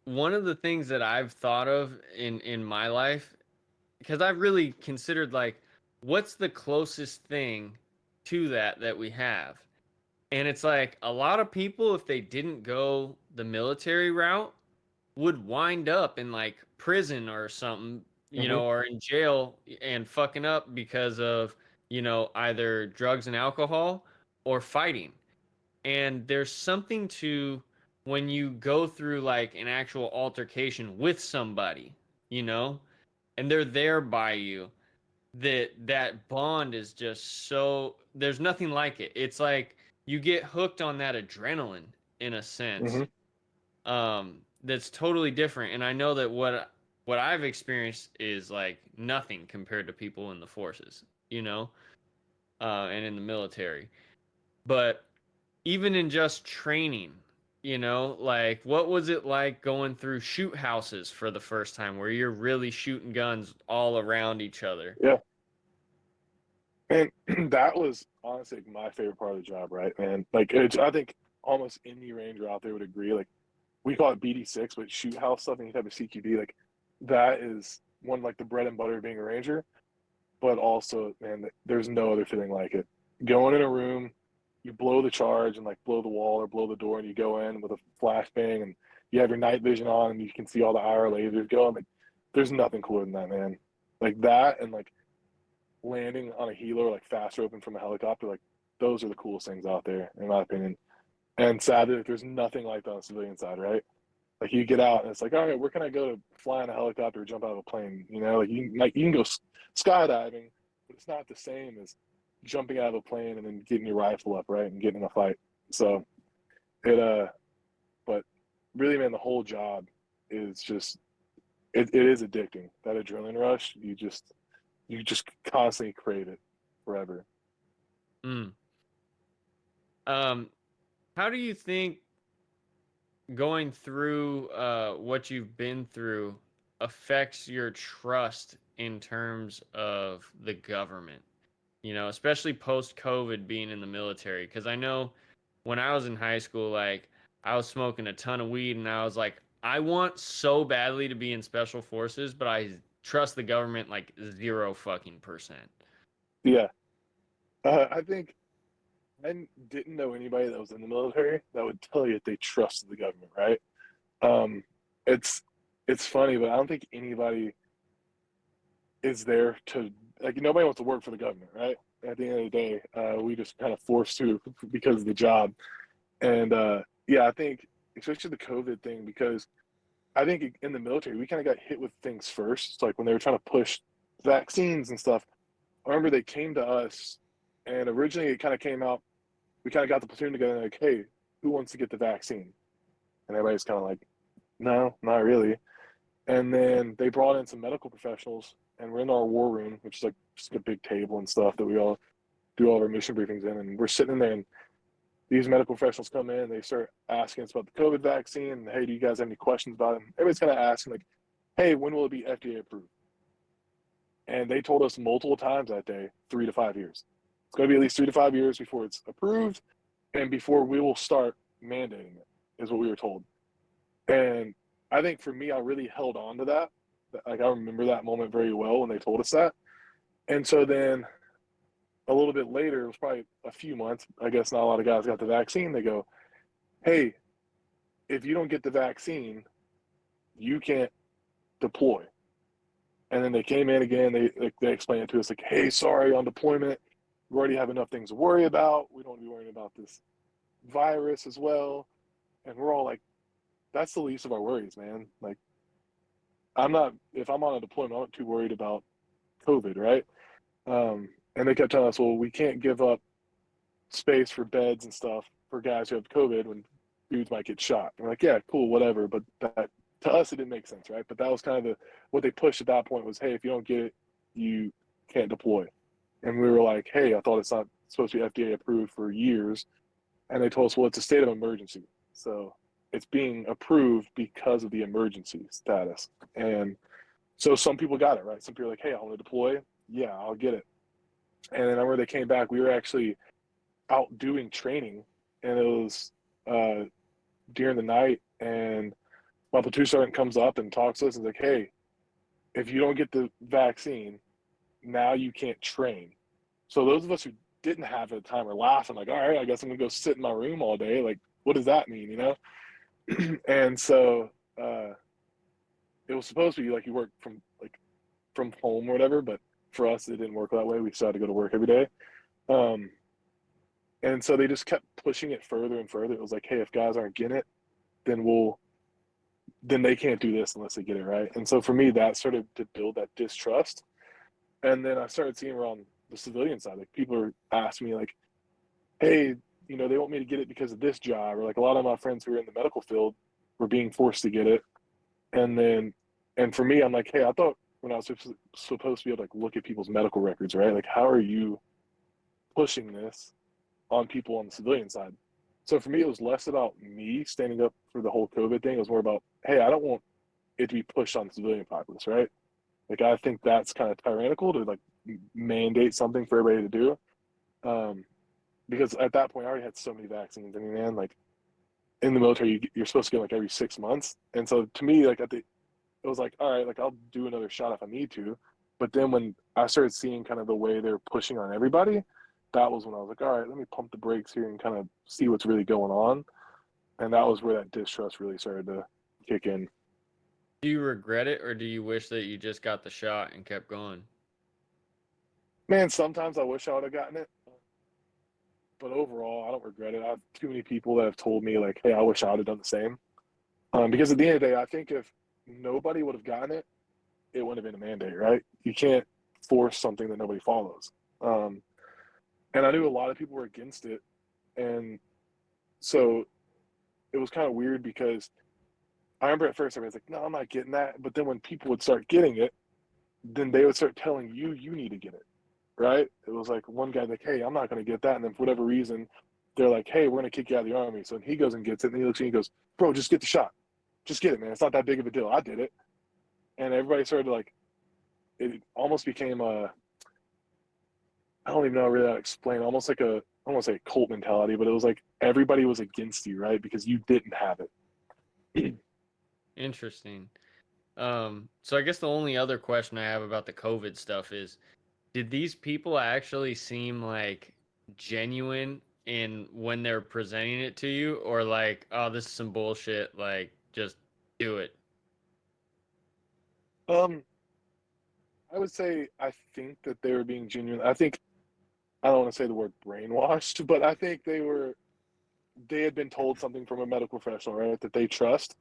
one of the things that I've thought of in my life, because I've really considered like what's the closest thing to that we have. And it's like a lot of people, if they didn't go the military route, would wind up in like prison or something, Mm-hmm. or in jail and fucking up because of, either drugs and alcohol or fighting. And there's something to when you go through like an actual altercation with somebody, you know, and they're there by you, that bond is just so there's nothing like it. It's like you get hooked on that adrenaline in a sense. Mm-hmm. That's totally different. And I know that what I've experienced is like nothing compared to people in the forces, and in the military. But even in just training, like what was it like going through shoot houses for the first time where you're really shooting guns all around each other? Yeah. And that was honestly my favorite part of the job, right, man? Like, I think almost any ranger out there would agree. Like, we call it BD6, but shoot house stuff, any type of CQB, like, that is one, like, the bread and butter of being a ranger. But also, man, there's no other feeling like it. Going in a room, you blow the charge and, like, blow the wall or blow the door, and you go in with a flashbang, and you have your night vision on, and you can see all the IR lasers going. Like, there's nothing cooler than that, man. Like, that and, like, landing on a helo, like fast roping from a helicopter, like those are the coolest things out there, in my opinion. And sadly, like, there's nothing like that on the civilian side, right? Like you get out and it's like, all right, where can I go to fly in a helicopter or jump out of a plane? Like you can go skydiving, but it's not the same as jumping out of a plane and then getting your rifle up, right, and getting in a fight. So but really, man, the whole job is just it is addicting. That adrenaline rush, you just constantly crave it forever. Mm. How do you think going through what you've been through affects your trust in terms of the government? Especially post COVID being in the military. Because I know when I was in high school, like I was smoking a ton of weed, and I was like, I want so badly to be in special forces, but I trust the government like 0 fucking %. Yeah, I think I didn't know anybody that was in the military that would tell you that they trusted the government, right? Um, it's it's funny, but I don't think anybody is there to like nobody wants to work for the government, right? At the end of the day, we just kind of forced to because of the job, and yeah, I think especially the COVID thing because I think in the military we kind of got hit with things first. It's like when they were trying to push vaccines and stuff. I remember they came to us, and originally it kind of came out. We kind of got the platoon together, and like, hey, who wants to get the vaccine? And everybody's kind of like, no, not really. And then they brought in some medical professionals, and we're in our war room, which is like just a big table and stuff that we all do all of our mission briefings in. And we're sitting in there, and these medical professionals come in, and they start asking us about the COVID vaccine. And hey, do you guys have any questions about it? And everybody's kind of asking, like, hey, when will it be FDA approved? And they told us multiple times that day, 3 to 5 years. It's going to be at least 3 to 5 years before it's approved and before we will start mandating it, is what we were told. And I think for me, I really held on to that. Like, I remember that moment very well when they told us that. And so then a little bit later, it was probably a few months, I guess not a lot of guys got the vaccine. They go, hey, if you don't get the vaccine, you can't deploy. And then they came in again. They explained it to us like, hey, sorry, on deployment, we already have enough things to worry about. We don't be worrying about this virus as well. And we're all like, that's the least of our worries, man. Like, if I'm on a deployment, I'm not too worried about COVID, right? And they kept telling us, well, we can't give up space for beds and stuff for guys who have COVID when dudes might get shot. And we're like, yeah, cool, whatever. But that, to us, it didn't make sense, right? But that was kind of what they pushed at that point was, hey, if you don't get it, you can't deploy. And we were like, hey, I thought it's not supposed to be FDA approved for years. And they told us, well, it's a state of emergency. So it's being approved because of the emergency status. And so some people got it, right? Some people are like, hey, I want to deploy. Yeah, I'll get it. And then whenever they came back, we were actually out doing training. And it was during the night. And my platoon sergeant comes up and talks to us and is like, hey, if you don't get the vaccine, now you can't train. So those of us who didn't have it at the time were laughing, like, all right, I guess I'm gonna go sit in my room all day. Like, what does that mean, you know? And so it was supposed to be like you work from home or whatever, but for us it didn't work that way. We still had to go to work every day. And so they just kept pushing it further and further. It was like, hey, if guys aren't getting it, then they can't do this unless they get it, right? And so for me, that started to build that distrust. And then I started seeing around the civilian side, like people are asking me like, hey, you know, they want me to get it because of this job, or like a lot of my friends who are in the medical field were being forced to get it. And for me, I'm like, hey, I thought when I was supposed to be able to like look at people's medical records, right? Like, how are you pushing this on people on the civilian side? So for me, it was less about me standing up for the whole COVID thing. It was more about, hey, I don't want it to be pushed on the civilian populace, right? Like, I think that's kind of tyrannical to like mandate something for everybody to do. Because at that point, I already had so many vaccines. I mean, man, like in the military, you're supposed to get like every 6 months. And so to me, like it was like, all right, like I'll do another shot if I need to. But then when I started seeing kind of the way they're pushing on everybody, that was when I was like, all right, let me pump the brakes here and kind of see what's really going on. And that was where that distrust really started to kick in. Do you regret it, or do you wish that you just got the shot and kept going? Man, sometimes I wish I would have gotten it. But overall, I don't regret it. I have too many people that have told me, like, hey, I wish I would have done the same. Because at the end of the day, I think if nobody would have gotten it, it wouldn't have been a mandate, right? You can't force something that nobody follows. And I knew a lot of people were against it. And so it was kind of weird because I remember at first everybody's like, no, I'm not getting that. But then when people would start getting it, then they would start telling you, you need to get it, right? It was like one guy like, hey, I'm not going to get that. And then for whatever reason, they're like, hey, we're going to kick you out of the Army. So he goes and gets it. And he looks at me and he goes, bro, just get the shot. Just get it, man. It's not that big of a deal. I did it. And everybody started to like, it almost became I don't even know really how to explain, almost like I don't want to say cult mentality, but it was like everybody was against you, right? Because you didn't have it. Interesting. So I guess the only other question I have about the COVID stuff is, did these people actually seem like genuine in when they're presenting it to you, or like, oh, this is some bullshit, like just do it? Um, I would say I think that they were being genuine. I don't want to say the word brainwashed, but I think they had been told something from a medical professional, right, that they trust.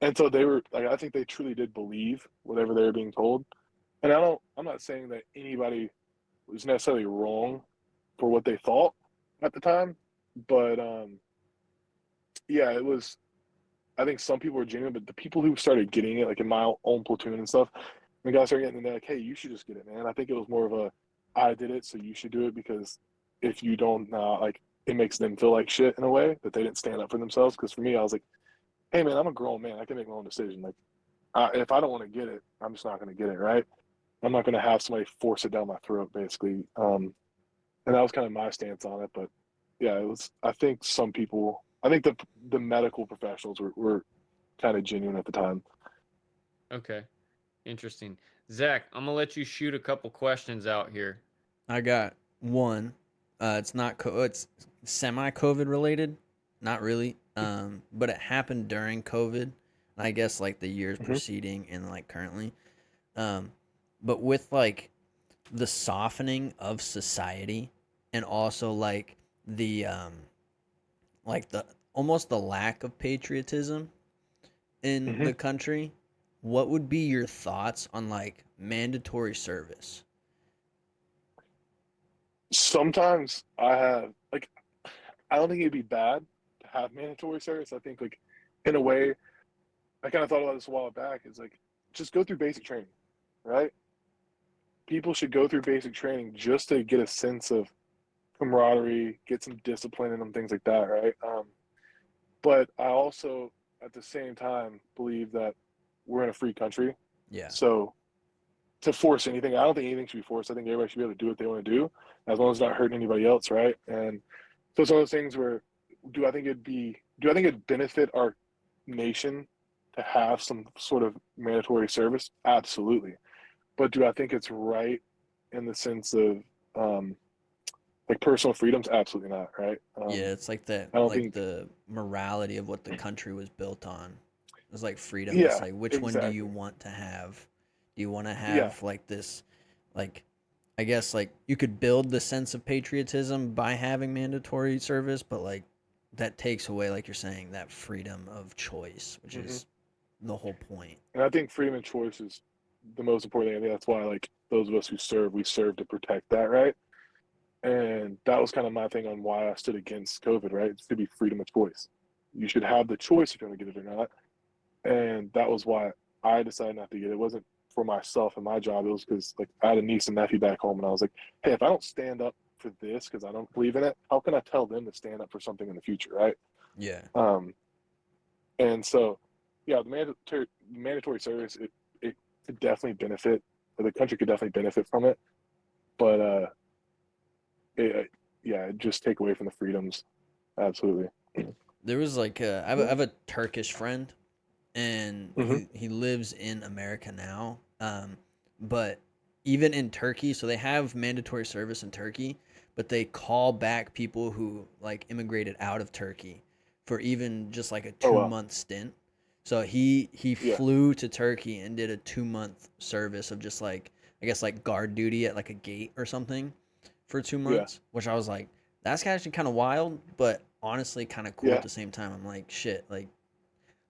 And so they were like, I think they truly did believe whatever they were being told. And I'm not saying that anybody was necessarily wrong for what they thought at the time, but yeah, it was, I think some people were genuine, but the people who started getting it, like in my own platoon and stuff, the guys started getting it, they're like, hey, you should just get it, man. I think it was more of a, I did it, so you should do it, because if you don't, like, it makes them feel like shit in a way that they didn't stand up for themselves. Because for me, I was like, hey, man, I'm a grown man. I can make my own decision. Like, if I don't want to get it, I'm just not going to get it, right? I'm not going to have somebody force it down my throat, basically. And that was kind of my stance on it. But yeah, it was. I think some people, I think the medical professionals were kind of genuine at the time. Okay, interesting. Zach, I'm gonna let you shoot a couple questions out here. I got one. It's not it's semi-COVID related, not really. But it happened during COVID. I guess like the years Hmm. preceding and like currently. But with like the softening of society and also like the almost the lack of patriotism in Hmm. the country, what would be your thoughts on like mandatory service? Sometimes I have like, I don't think it'd be bad to have mandatory service. I think like, in a way, I kind of thought about this a while back. Is like, just go through basic training, right? People should go through basic training just to get a sense of camaraderie, get some discipline in them, things like that, right? But I also, at the same time, believe that we're in a free country. Yeah. So to force anything, I don't think anything should be forced. I think everybody should be able to do what they want to do, as long as it's not hurting anybody else, right? And so it's one of those things where, do I think it'd benefit our nation to have some sort of mandatory service? Absolutely. But do I think it's right in the sense of like personal freedoms? Absolutely not, right? Yeah, it's like that, I don't like think, the morality of what the country was built on. It's like freedom. It's yeah, like which one do you exactly. want to have? Do you want to Yeah. have like this, like, I guess like you could build the sense of patriotism by having mandatory service, but like that takes away, like you're saying, that freedom of choice, which Hmm. is the whole point. And I think freedom of choice is the most important thing. I think that's why, like, those of us who serve, we serve to protect that, right? And that was kind of my thing on why I stood against COVID, right? It's to be freedom of choice. You should have the choice if you want to get it or not. And that was why I decided not to get it. It wasn't for myself and my job. It was because, like, I had a niece and nephew back home, and I was like, hey, if I don't stand up for this because I don't believe in it, how can I tell them to stand up for something in the future, right? Yeah. Um, and so, yeah, the mandatory service, it could definitely benefit, or the country could definitely benefit from it. But yeah, it just take away from the freedoms. Absolutely. There was like I have a Turkish friend, and Hmm. he lives in America now. But even in Turkey, so they have mandatory service in Turkey, but they call back people who like immigrated out of Turkey for even just like a Oh two wow. month stint. So he Yeah. flew to Turkey and did a 2 month service of just like I guess like guard duty at like a gate or something for two Yeah. months, which I was like, that's actually kind of wild, but honestly kind of cool at Yeah. the same time. I'm like, shit, like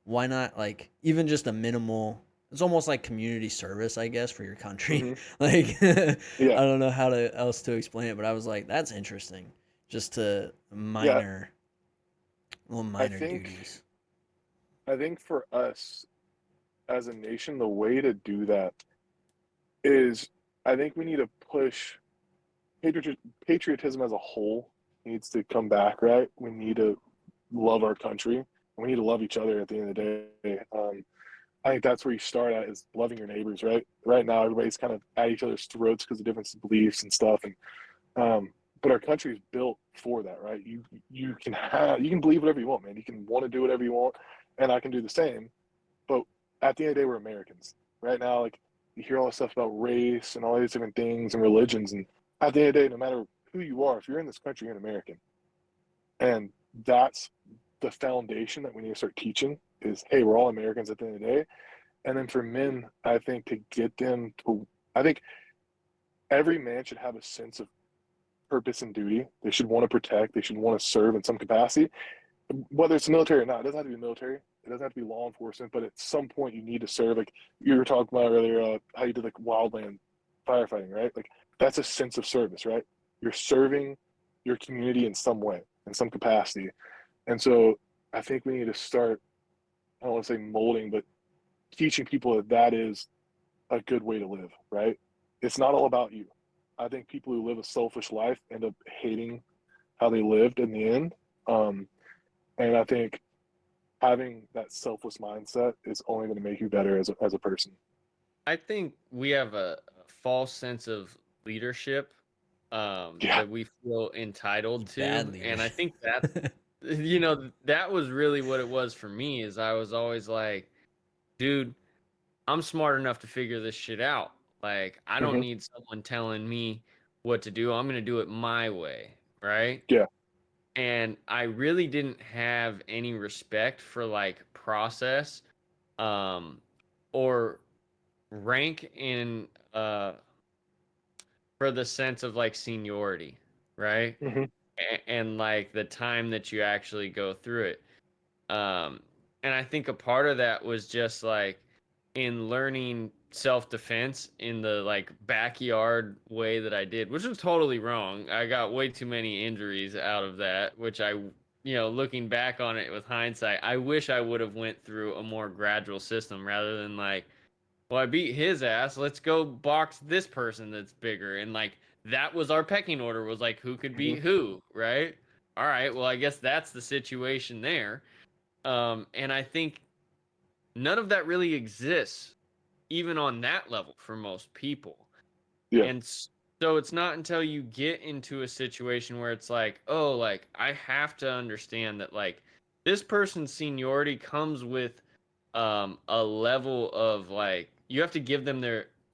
why not like even just a minimal, it's almost like community service, I guess, for your country. Hmm. Like I Yeah. don't know how to else to explain it, but I was like, that's interesting. Just to Yeah. little I minor think duties. I think for us as a nation, the way to do that is, I think we need to push patriotism as a whole needs to come back, right? We need to love our country, and we need to love each other at the end of the day. I think that's where you start at, is loving your neighbors, right? Right now, everybody's kind of at each other's throats because of different beliefs and stuff, and but our country is built for that, right? You can believe whatever you want, man. You can want to do whatever you want, and I can do the same. But at the end of the day, we're Americans. Right now, like, you hear all this stuff about race and all these different things and religions, and at the end of the day, no matter who you are, if you're in this country, you're an American, and that's the foundation that we need to start teaching. Is, hey, we're all Americans at the end of the day. And then for men, I think to get them to, I think every man should have a sense of purpose and duty. They should want to protect. They should want to serve in some capacity, whether it's military or not. It doesn't have to be military. It doesn't have to be law enforcement. But at some point, you need to serve. Like you were talking about earlier, how you did like wildland firefighting, right? Like that's a sense of service, right? You're serving your community in some way, in some capacity. And so I think we need to start, I don't want to say molding, but teaching people that that is a good way to live, right? It's not all about you. I think people who live a selfish life end up hating how they lived in the end. Um, and I think having that selfless mindset is only going to make you better as a person. I think we have a false sense of leadership Yeah. that we feel entitled Bad to. leader. And I think that's, that was really what it was for me is I was always like, dude, I'm smart enough to figure this shit out. Like, I don't Hmm. need someone telling me what to do. I'm going to do it my way. Right. Yeah. And I really didn't have any respect for like process um, or rank in for the sense of like seniority, right? Hmm. And like the time that you actually go through it. Um, and I think a part of that was just like in learning self defense in the like backyard way that I did, which was totally wrong. I got way too many injuries out of that, which looking back on it with hindsight, I wish I would have went through a more gradual system rather than like, well, I beat his ass. Let's go box this person that's bigger. And like that was our pecking order was like who could Hmm. beat who, right? All right, well, I guess that's the situation there. And I think none of that really exists, even on that level for most people. Yeah. And so it's not until you get into a situation where it's like, oh, like I have to understand that like this person's seniority comes with a level of like you have to give them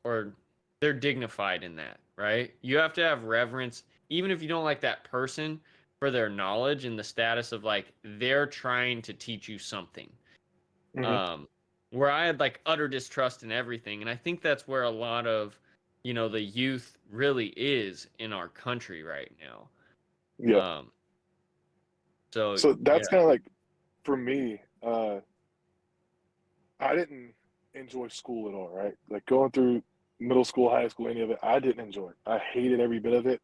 or they're dignified in that, right? You have to have reverence even if you don't like that person for their knowledge and the status of like they're trying to teach you something. Hmm. um, where I had like utter distrust in everything, and I think that's where a lot of the youth really is in our country right now. Yeah. Um, so So yeah, that's kind of like for me. I didn't enjoy school at all, right? Like going through middle school, high school, any of it, I didn't enjoy it. I hated every bit of it.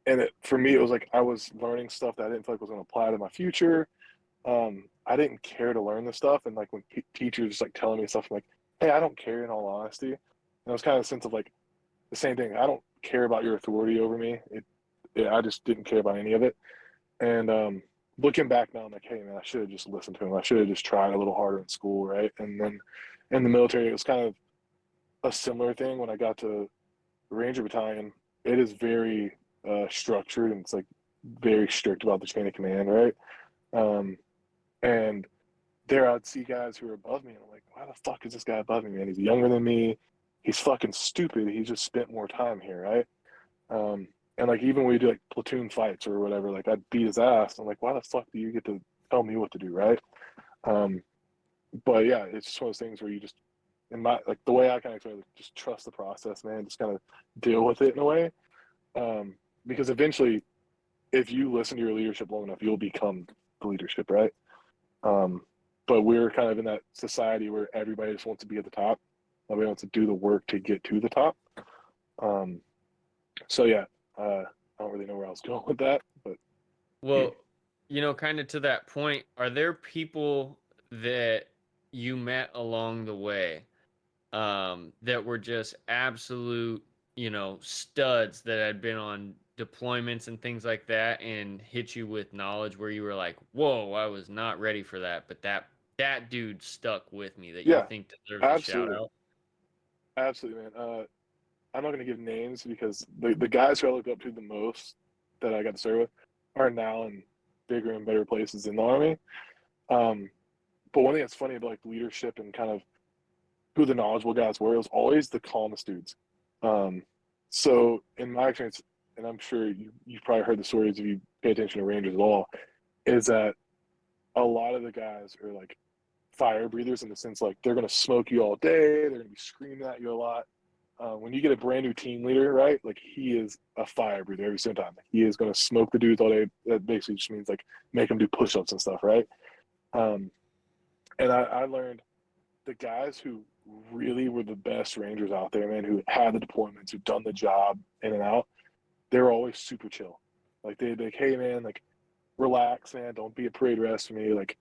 And for me, it was like I was learning stuff that I didn't feel like was going to apply to my future. I didn't care to learn this stuff, and like when teachers just like telling me stuff, I'm like, hey, I don't care. In all honesty, and it was kind of a sense of like the same thing. I don't care about your authority over me. I just didn't care about any of it. And looking back now, I'm like, hey man, I should have just listened to him. I should have just tried a little harder in school, right? And then in the military, it was kind of a similar thing. When I got to Ranger Battalion, it is very structured and it's like very strict about the chain of command, right? Um, and there I'd see guys who are above me, and I'm like, why the fuck is this guy above me, man? He's younger than me. He's fucking stupid. He just spent more time here, right? Um, and like even when we do like platoon fights or whatever, like I'd beat his ass. I'm like, why the fuck do you get to tell me what to do, right? Um, but yeah, it's just one of those things where you just, in my like the way I kind of explain it, like, just trust the process, man. Just kind of deal with it in a way, because eventually, if you listen to your leadership long enough, you'll become the leadership, right? Um, but we're kind of in that society where everybody just wants to be at the top. Nobody wants to do the work to get to the top. Um, so yeah, I don't really know where I was going with that, but well, kind of to that point, are there people that you met along the way that were just absolute, studs that had been on deployments and things like that and hit you with knowledge where you were like, whoa, I was not ready for that, but that dude stuck with me that you yeah, think deserves a shout absolutely, out? absolutely, man. I'm not going to give names because the guys who I look up to the most that I got to serve with are now in bigger and better places in the army. Um, but one thing that's funny about like leadership and kind of who the knowledgeable guys were, it was always the calmest dudes. Um, so in my experience, and I'm sure you've probably heard the stories if you pay attention to Rangers at all, is that a lot of the guys are like fire breathers in the sense like they're going to smoke you all day, they're going to be screaming at you a lot. When you get a brand new team leader, right? Like he is a fire breather every single time. Like, he is going to smoke the dudes all day. That basically just means like make them do push-ups and stuff, right? Um, and I learned the guys who really were the best Rangers out there, man, who had the deployments, who've done the job in and out, they were always super chill. Like they'd be like, hey man, like relax, man, don't be a parade rest for me. Like,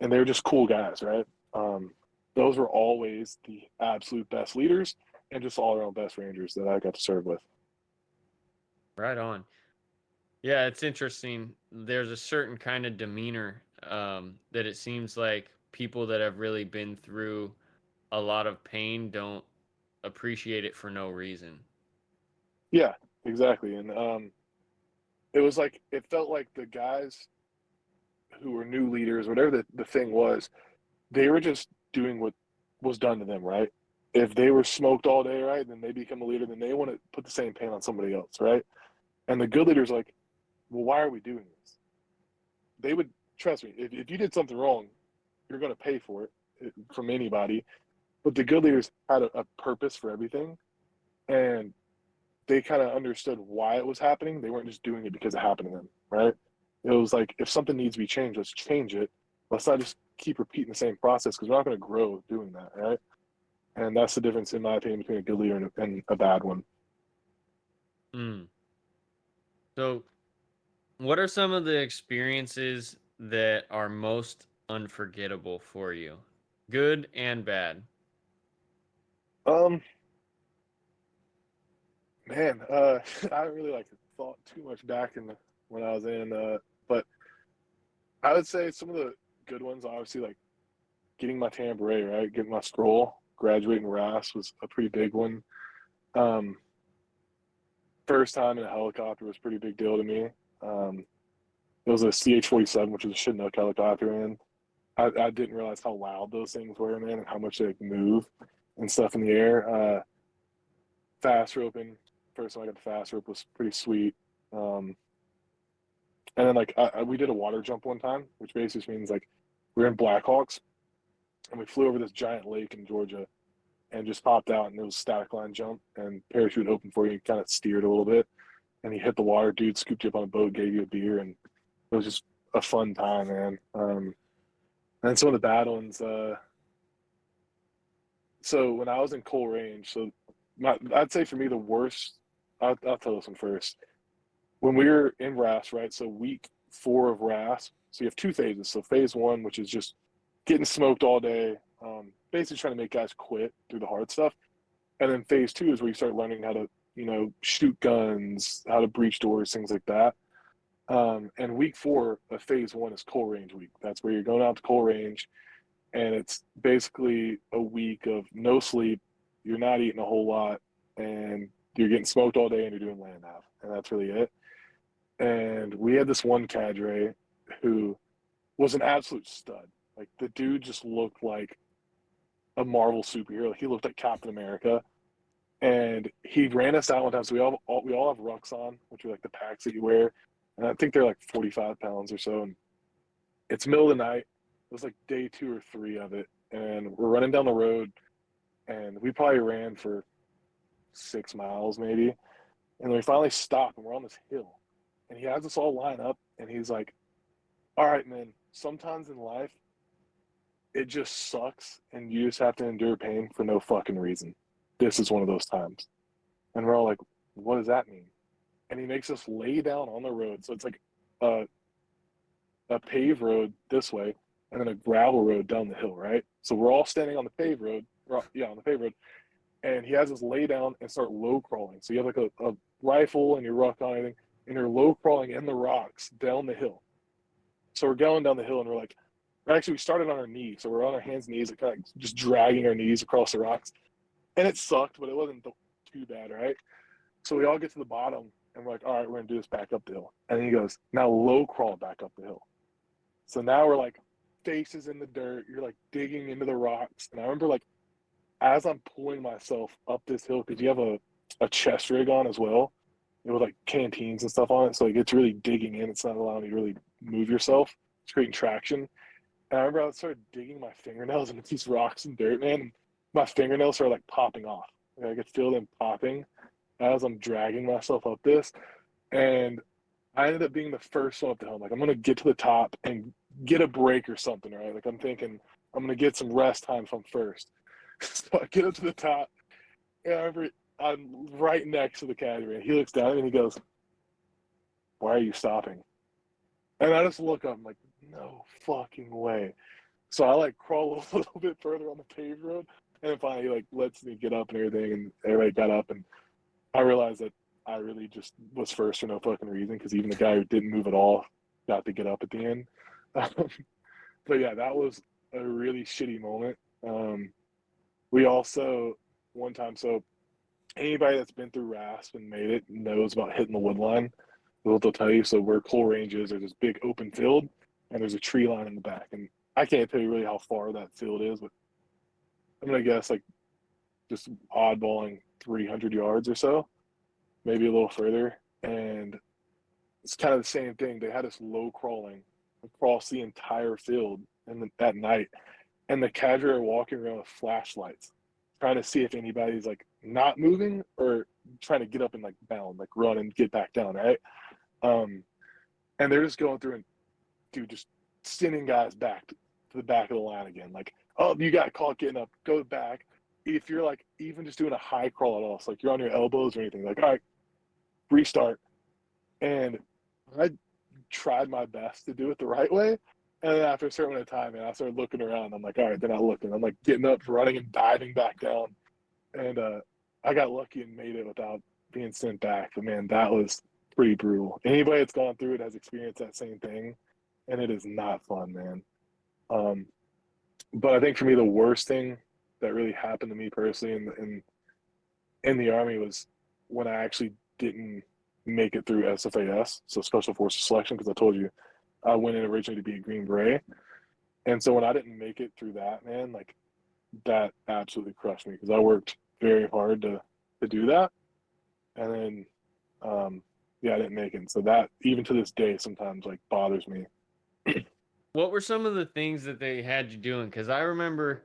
and they were just cool guys, right? Um, those were always the absolute best leaders and just all around best Rangers that I got to serve with. Right on. Yeah, it's interesting. There's a certain kind of demeanor that it seems like people that have really been through a lot of pain don't appreciate it for no reason. Yeah, exactly. And it was like it felt like the guys who were new leaders, whatever the thing was, they were just doing what was done to them, right? If they were smoked all day, right, then they become a leader, then they want to put the same pain on somebody else, right? And the good leaders like, well, why are we doing this? They would trust me. If you did something wrong, you're going to pay for it from anybody. But the good leaders had a purpose for everything, and they kind of understood why it was happening. They weren't just doing it because it happened to them, right? It was like, if something needs to be changed, let's change it. Let's not just keep repeating the same process because we're not going to grow doing that, right? And that's the difference, in my opinion, between a good leader and a bad one. Mm. So, what are some of the experiences that are most unforgettable for you, good and bad? Um, man, I haven't really like thought too much back in when I was in, but I would say some of the good ones, obviously, like getting my tambourine, right, getting my scroll, graduating RAS was a pretty big one. Um, First time in a helicopter was a pretty big deal to me. It was a CH-47, which was a Chinook helicopter, and I didn't realize how loud those things were, man, and how much they move and stuff in the air. Fast roping, first time I got the fast rope was pretty sweet. And then like we did a water jump one time, which basically just means like we were in Blackhawks and we flew over this giant lake in Georgia and just popped out, and it was a static line jump and parachute open for you, and kind of steered a little bit, and he hit the water, dude scooped you up on a boat, gave you a beer, and it was just a fun time, man. And some of the bad ones. So when I was in Cole Range, so I'd say for me the worst. I'll tell this one first. When we were in RAS, right? So week 4 of RAS. So you have 2 phases. So phase 1, which is just getting smoked all day, basically trying to make guys quit through the hard stuff. And then phase 2 is where you start learning how to, shoot guns, how to breach doors, things like that. And week 4 of phase 1 is Cole Range week. That's where you're going out to Cole Range, and it's basically a week of no sleep. You're not eating a whole lot, and you're getting smoked all day, and you're doing land nav, and that's really it. And we had this one cadre who was an absolute stud. Like, the dude just looked like a Marvel superhero. Like, he looked like Captain America. And he ran us out one time. So we all have rucks on, which are like the packs that you wear. And I think they're like 45 pounds or so. And it's middle of the night. It was like day 2 or 3 of it. And we're running down the road. And we probably ran for 6 miles maybe. And then we finally stop, and we're on this hill. And he has us all line up. And he's like, all right, man, sometimes in life, it just sucks. And you just have to endure pain for no fucking reason. This is one of those times. And we're all like, what does that mean? And he makes us lay down on the road. So it's like a paved road this way and then a gravel road down the hill, right? So we're all standing on the paved road. On the paved road. And he has us lay down and start low crawling. So you have like a rifle and your ruck on anything, and you're low crawling in the rocks down the hill. So we're going down the hill, and we're like, actually, we started on our knees. So we're on our hands and knees, kind of just dragging our knees across the rocks. And it sucked, but it wasn't too bad, right? So we all get to the bottom, and we're like, all right, we're going to do this back up the hill. And he goes, now low crawl back up the hill. So now we're like faces in the dirt. You're like digging into the rocks. And I remember like as I'm pulling myself up this hill, because you have a chest rig on as well, with like canteens and stuff on it. So like it's really digging in. It's not allowing you to really move yourself. It's creating traction. And I remember I started digging my fingernails into these rocks and dirt, man. And my fingernails started like popping off. Like, I could feel them popping as I'm dragging myself up this. And I ended up being the first one up the hill. I'm like, I'm going to get to the top and get a break or something, right? Like, I'm thinking I'm going to get some rest time if I'm first. So I get up to the top, and I remember I'm right next to the cadre. He looks down and he goes, why are you stopping? And I just look up, I'm like, no fucking way. So I like crawl a little bit further on the paved road, and then finally he like lets me get up and everything, and everybody got up, and I realized that I really just was first for no fucking reason, because even the guy who didn't move at all got to get up at the end. But yeah, that was a really shitty moment. We also one time. So anybody that's been through RASP and made it knows about hitting the wood line. What they'll tell you. So where Coal Range is, there's this big open field, and there's a tree line in the back. And I can't tell you really how far that field is, but I'm gonna guess like just oddballing 300 yards or so, maybe a little further. And it's kind of the same thing. They had us low crawling across the entire field at night, and the cadre are walking around with flashlights, trying to see if anybody's like not moving or trying to get up and like bound, like run and get back down, right? And they're just going through and dude, just sending guys back to the back of the line again. Like, oh, you got caught getting up, go back. If you're like even just doing a high crawl at all, so like you're on your elbows or anything, like, all right, restart. And I tried my best to do it the right way. And then after a certain amount of time, man, I started looking around. I'm like, all right, they're not looking. I'm like getting up, running, and diving back down. And I got lucky and made it without being sent back. But man, that was pretty brutal. Anybody that's gone through it has experienced that same thing, and it is not fun, man. But I think for me, the worst thing that really happened to me personally in the Army was when I actually didn't make it through SFAS, so Special Forces Selection, because I told you I went in originally to be a Green Beret. And so when I didn't make it through that, man, like that absolutely crushed me because I worked very hard to do that. And then, yeah, I didn't make it. So that, even to this day, sometimes like bothers me. What were some of the things that they had you doing? Because I remember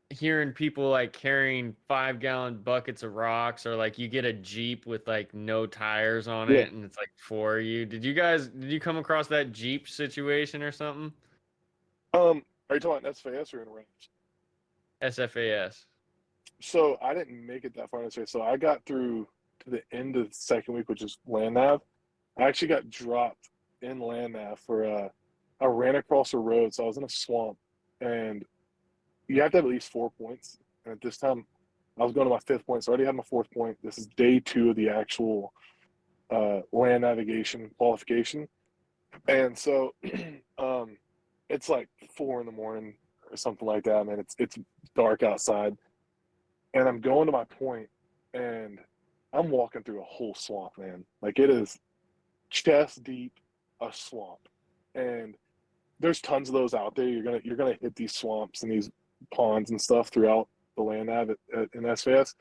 hearing people like carrying 5-gallon buckets of rocks, or like you get a Jeep with like no tires on Yeah. it and it's like for you. Did you come across that Jeep situation or something? Are you talking SFAS or in range? SFAS. So I didn't make it that far in SFAS. So I got through to the end of the second week, which is land nav. I actually got dropped in land nav for I ran across a road. So I was in a swamp, and you have to have at least 4 points. And at this time, I was going to my 5th point, so I already had my 4th point. This is day 2 of the actual land navigation qualification. And so it's like 4 in the morning or something like that, man. It's dark outside. And I'm going to my point, and I'm walking through a whole swamp, man. Like it is chest deep, a swamp. And there's tons of those out there. You're gonna hit these swamps and these ponds and stuff throughout the land nav in SFAS.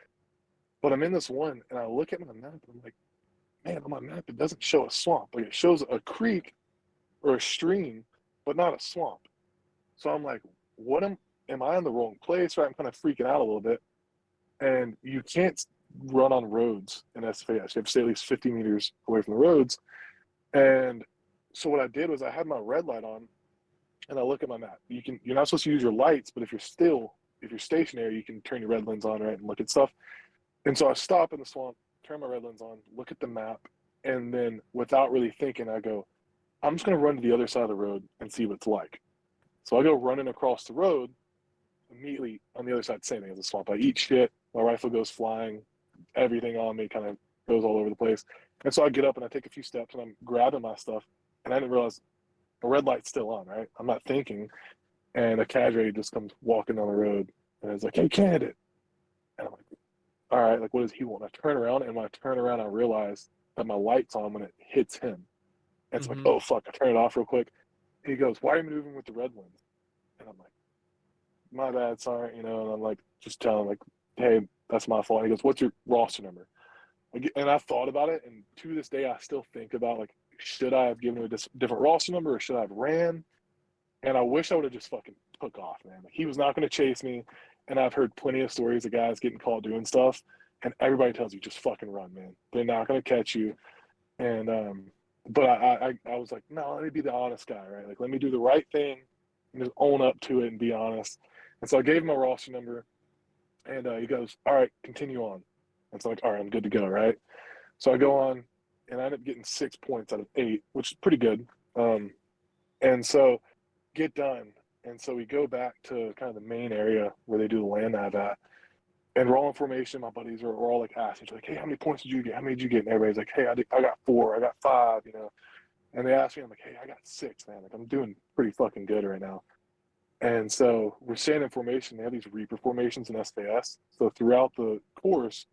But I'm in this one, and I look at my map, and I'm like, man, on my map it doesn't show a swamp. Like it shows a creek or a stream, but not a swamp. So I'm like, am I in the wrong place? Right? I'm kind of freaking out a little bit. And you can't run on roads in SFAS. You have to stay at least 50 meters away from the roads. And so what I did was I had my red light on, and I look at my map. You're not supposed to use your lights, but if you're stationary, you can turn your red lens on, right, and look at stuff. And so I stop in the swamp, turn my red lens on, look at the map, and then without really thinking, I go, I'm just gonna run to the other side of the road and see what it's like. So I go running across the road. Immediately on the other side, same thing as a swamp. I eat shit, my rifle goes flying, everything on me kind of goes all over the place. And so I get up and I take a few steps and I'm grabbing my stuff, and I didn't realize the red light's still on, right? I'm not thinking. And a cadre just comes walking down the road and is like, hey, candidate. And I'm like, all right, like, what does he want? I turn around, and when I turn around, I realize that my light's on when it hits him. And it's like, oh, fuck, I turn it off real quick. He goes, why are you moving with the red lens? And I'm like, my bad, sorry, and I'm like, just telling him, like, hey, that's my fault. And he goes, what's your roster number? And I thought about it, and to this day, I still think about, like, should I have given him a different roster number, or should I have ran? And I wish I would have just fucking took off, man. Like, he was not going to chase me, and I've heard plenty of stories of guys getting caught doing stuff, and everybody tells you, just fucking run, man. They're not going to catch you. And but I was like, no, let me be the honest guy, right? Like, let me do the right thing and just own up to it and be honest. And so I gave him my roster number, and he goes, all right, continue on. And so I'm like, all right, I'm good to go, right? So I go on, and I end up getting 6 points out of 8, which is pretty good. And so get done. And so we go back to kind of the main area where they do the land nav at. And we're all in formation. My buddies are all like asking, like, hey, how many points did you get? How many did you get? And everybody's like, hey, I got 4, I got 5, And they asked me, I'm like, hey, I got 6, man. Like, I'm doing pretty fucking good right now. And so we're staying in formation. They have these Reaper formations in SKS. So throughout the course,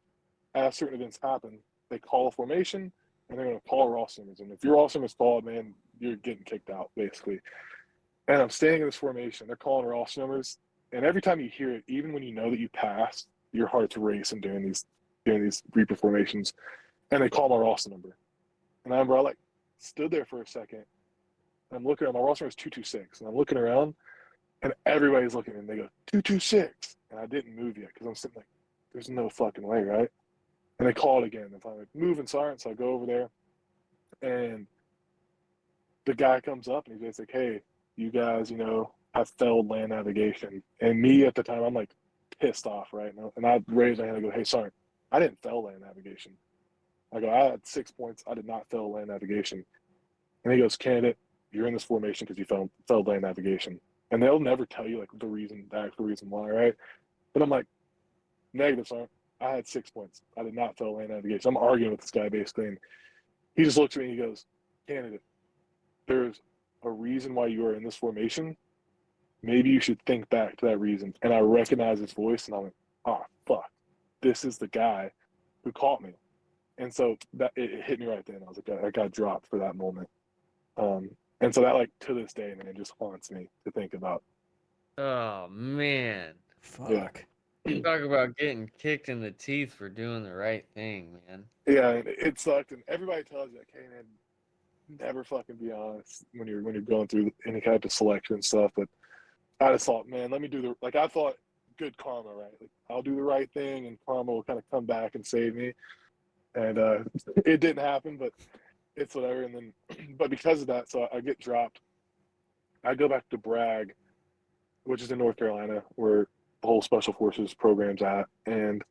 as certain events happen, they call a formation and they're going to call roster numbers. And if your roster number is called, man, you're getting kicked out, basically. And I'm staying in this formation. They're calling roster numbers. And every time you hear it, even when you know that you passed, your heart's racing during these Reaper formations. And they call my roster number. And I remember I like stood there for a second. I'm looking around. My roster number is 226. And I'm looking around. And everybody's looking at me and they go, 226. And I didn't move yet because I'm sitting like, there's no fucking way, right? And they call it again. And I'm like, moving, sergeant. So I go over there and the guy comes up and he's like, hey, you guys, have failed land navigation. And me at the time, I'm like pissed off, right? And I raise my hand and I go, hey, sergeant, I didn't fail land navigation. I go, I had 6 points. I did not fail land navigation. And he goes, candidate, you're in this formation because you failed land navigation. And they'll never tell you like the actual reason why, right? But I'm like, negative, sergeant. I had 6 points. I did not fail land navigation. I'm arguing with this guy basically, and he just looks at me and he goes, candidate, there's a reason why you are in this formation. Maybe you should think back to that reason. And I recognize his voice, and I'm like, oh fuck, this is the guy who caught me. And so that it hit me right then. I was like, I got dropped for that moment. And so that, like, to this day, man, it just haunts me to think about. Oh man. Fuck. Talk about getting kicked in the teeth for doing the right thing, man. Yeah, and it sucked. And everybody tells you, like, hey, man, never fucking be honest when you're going through any type of selection and stuff. But I just thought, man, let me do I thought good karma, right? Like, I'll do the right thing and karma will kind of come back and save me. And it didn't happen, but it's whatever. And then, but because of that, so I get dropped. I go back to Bragg, which is in North Carolina, where the whole Special Forces program's at. And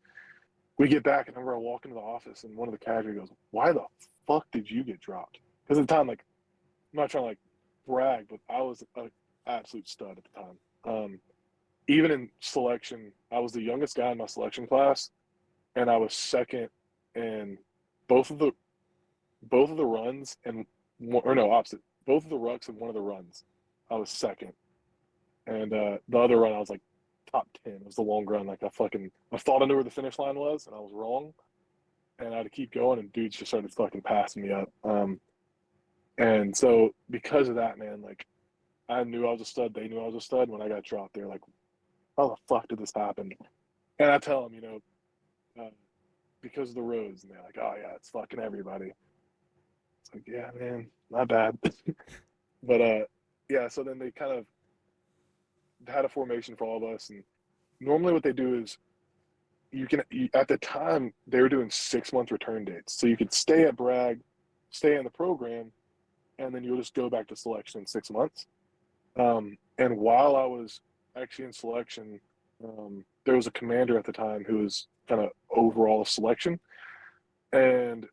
we get back, and I remember I walk into the office, and one of the cadre goes, why the fuck did you get dropped? Because at the time, like, I'm not trying to, like, brag, but I was an absolute stud at the time. Even in selection, I was the youngest guy in my selection class, and I was second in both of the runs and opposite. Both of the rucks and one of the runs, I was second. And the other run, I was like top 10. It was the long run. Like I thought I knew where the finish line was, and I was wrong. And I had to keep going, and dudes just started fucking passing me up. And so because of that, man, like I knew I was a stud. They knew I was a stud. When I got dropped, they're like, how the fuck did this happen? And I tell them, because of the roads. And they're like, oh, yeah, it's fucking everybody. It's like, yeah, man, not bad. But, yeah, so then they kind of had a formation for all of us. And normally what they do is at the time, they were doing 6-month return dates. So you could stay at Bragg, stay in the program, and then you'll just go back to selection in 6 months. And while I was actually in selection, there was a commander at the time who was kind of overall selection. And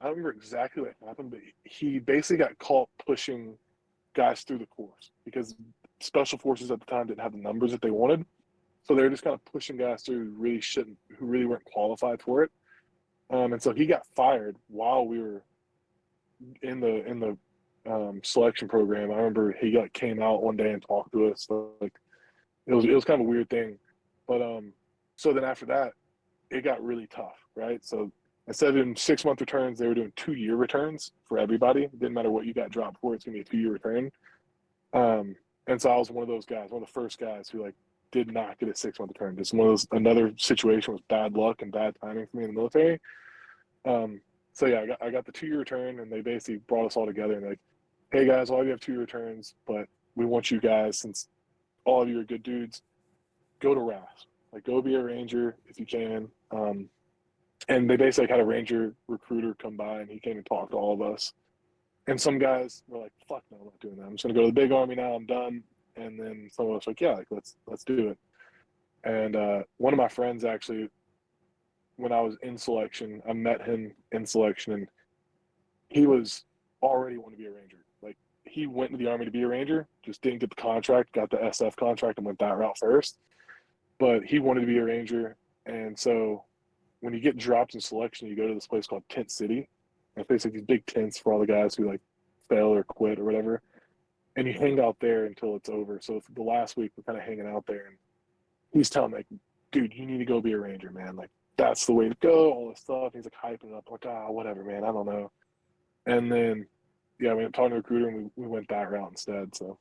I don't remember exactly what happened, but he basically got caught pushing guys through the course because Special Forces at the time didn't have the numbers that they wanted. So they were just kind of pushing guys through who really weren't qualified for it. And so he got fired while we were in the selection program. I remember he came out one day and talked to us. Like it was kind of a weird thing. But so then after that, it got really tough, right? So instead of doing 6-month returns, they were doing 2-year returns for everybody. It didn't matter what you got dropped for, it's gonna be a 2-year return. And so I was one of those guys, one of the first guys who did not get a 6-month return. Just another situation was bad luck and bad timing for me in the military. So yeah, I got the 2-year return, and they basically brought us all together and like, hey guys, all of you have 2-year returns, but we want you guys, since all of you are good dudes, go to RAS. Like, go be a ranger if you can. And they basically had a ranger recruiter come by, and he came and talked to all of us. And some guys were like, fuck no, I'm not doing that. I'm just going to go to the big army now. I'm done. And then some of us were like, yeah, like, let's do it. And one of my friends, actually, when I was in selection, I met him in selection, and he was already wanting to be a ranger. Like, he went into the army to be a ranger, just didn't get the contract, got the SF contract, and went that route first. But he wanted to be a ranger. And so when you get dropped in selection, you go to this place called Tent City. And it's basically these big tents for all the guys who fail or quit or whatever. and you hang out there until it's over. So the last week we're kind of hanging out there, and he's telling me, like, dude, you need to go be a ranger, man. Like, that's the way to go. All this stuff. And he's like hyping it up, like, whatever, man. I don't know. And then, yeah, we went talking to a recruiter, and we went that route instead. So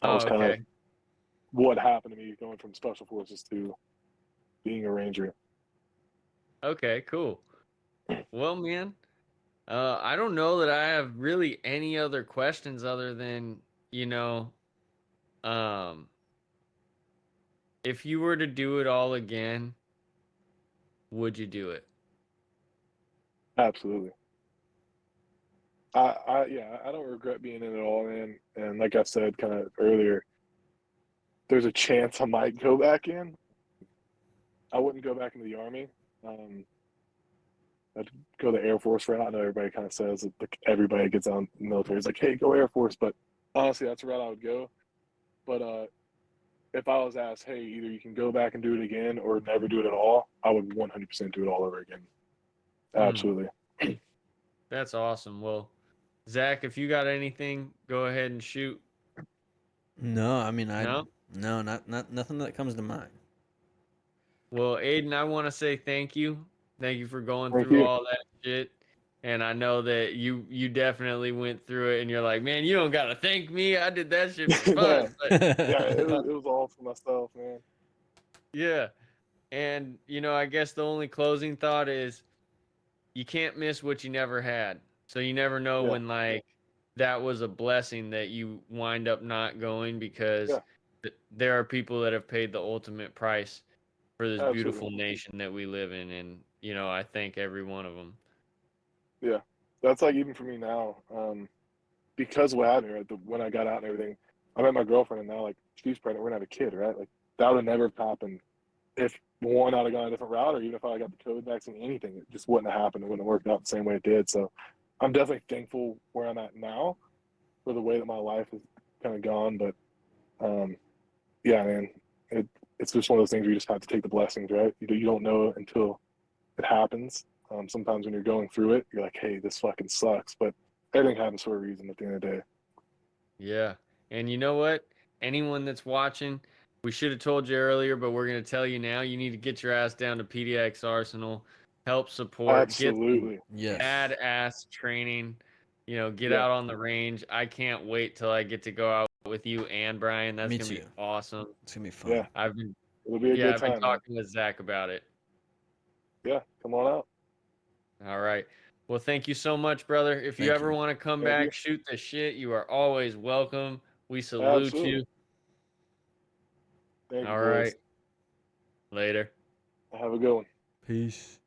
that Oh, was kind of okay. what happened to me going from special forces to being a ranger. Okay, cool. Well, man, I don't know that I have really any other questions other than, um, if you were to do it all again, would you do it? Absolutely. Yeah, I don't regret being in it all, man. And like I said kind of earlier, there's a chance I might go back in. I wouldn't go back into the Army. I'd go the Air Force route. I know everybody kind of says that, like, everybody gets out in the military is like, hey, go Air Force. But honestly, that's the route I would go. But if I was asked, hey, either you can go back and do it again or never do it at all, I would 100% do it all over again. Absolutely. That's awesome. Well, Zach, if you got anything, go ahead and shoot. No, I mean, No? no, not nothing that comes to mind. Well, Ayden, I want to say thank you. Thank you for going Thank through you. all that shit. And I know that you definitely went through it, and you're like, man, you don't gotta thank me. I did that shit for fun. No, But yeah, it was all for myself, man. yeah. And I guess the only closing thought is you can't miss what you never had. So you never know Yeah, when like that was a blessing that you wind up not going because yeah, there are people that have paid the ultimate price for this absolutely. beautiful nation that we live in, and I thank every one of them. Yeah, that's like even for me now. Because what happened, right, when I got out and everything, I met my girlfriend, and now like she's pregnant, we're gonna have a kid, right? Like that would have never happened if one I'd have gone a different route, or even if I got the COVID vaccine, anything, it just wouldn't have happened. It wouldn't have worked out the same way it did. So I'm definitely thankful where I'm at now for the way that my life has kind of gone. But yeah, man, it's just one of those things where you just have to take the blessings, right? You don't know until it happens. Sometimes when you're going through it, you're like, hey, this fucking sucks. But everything happens for a reason at the end of the day. Yeah. And you know what? Anyone that's watching, we should have told you earlier, but we're going to tell you now. You need to get your ass down to PDX Arsenal, help support, get some Absolutely. Yes. badass training, get Yeah. out on the range. I can't wait till I get to go out with you and Brian. That's Me going to be too. awesome. It's gonna be fun. Yeah. I've been, It'll be a yeah, good I've been time, man. talking with Zach about it. Yeah. Come on out. All right. Well, thank you so much, brother. If you Thank ever you. want to come Thank you. back, shoot the shit, you are always welcome. We salute Absolutely. you. Thank you, All boys. right. Later. Have a good one. Peace.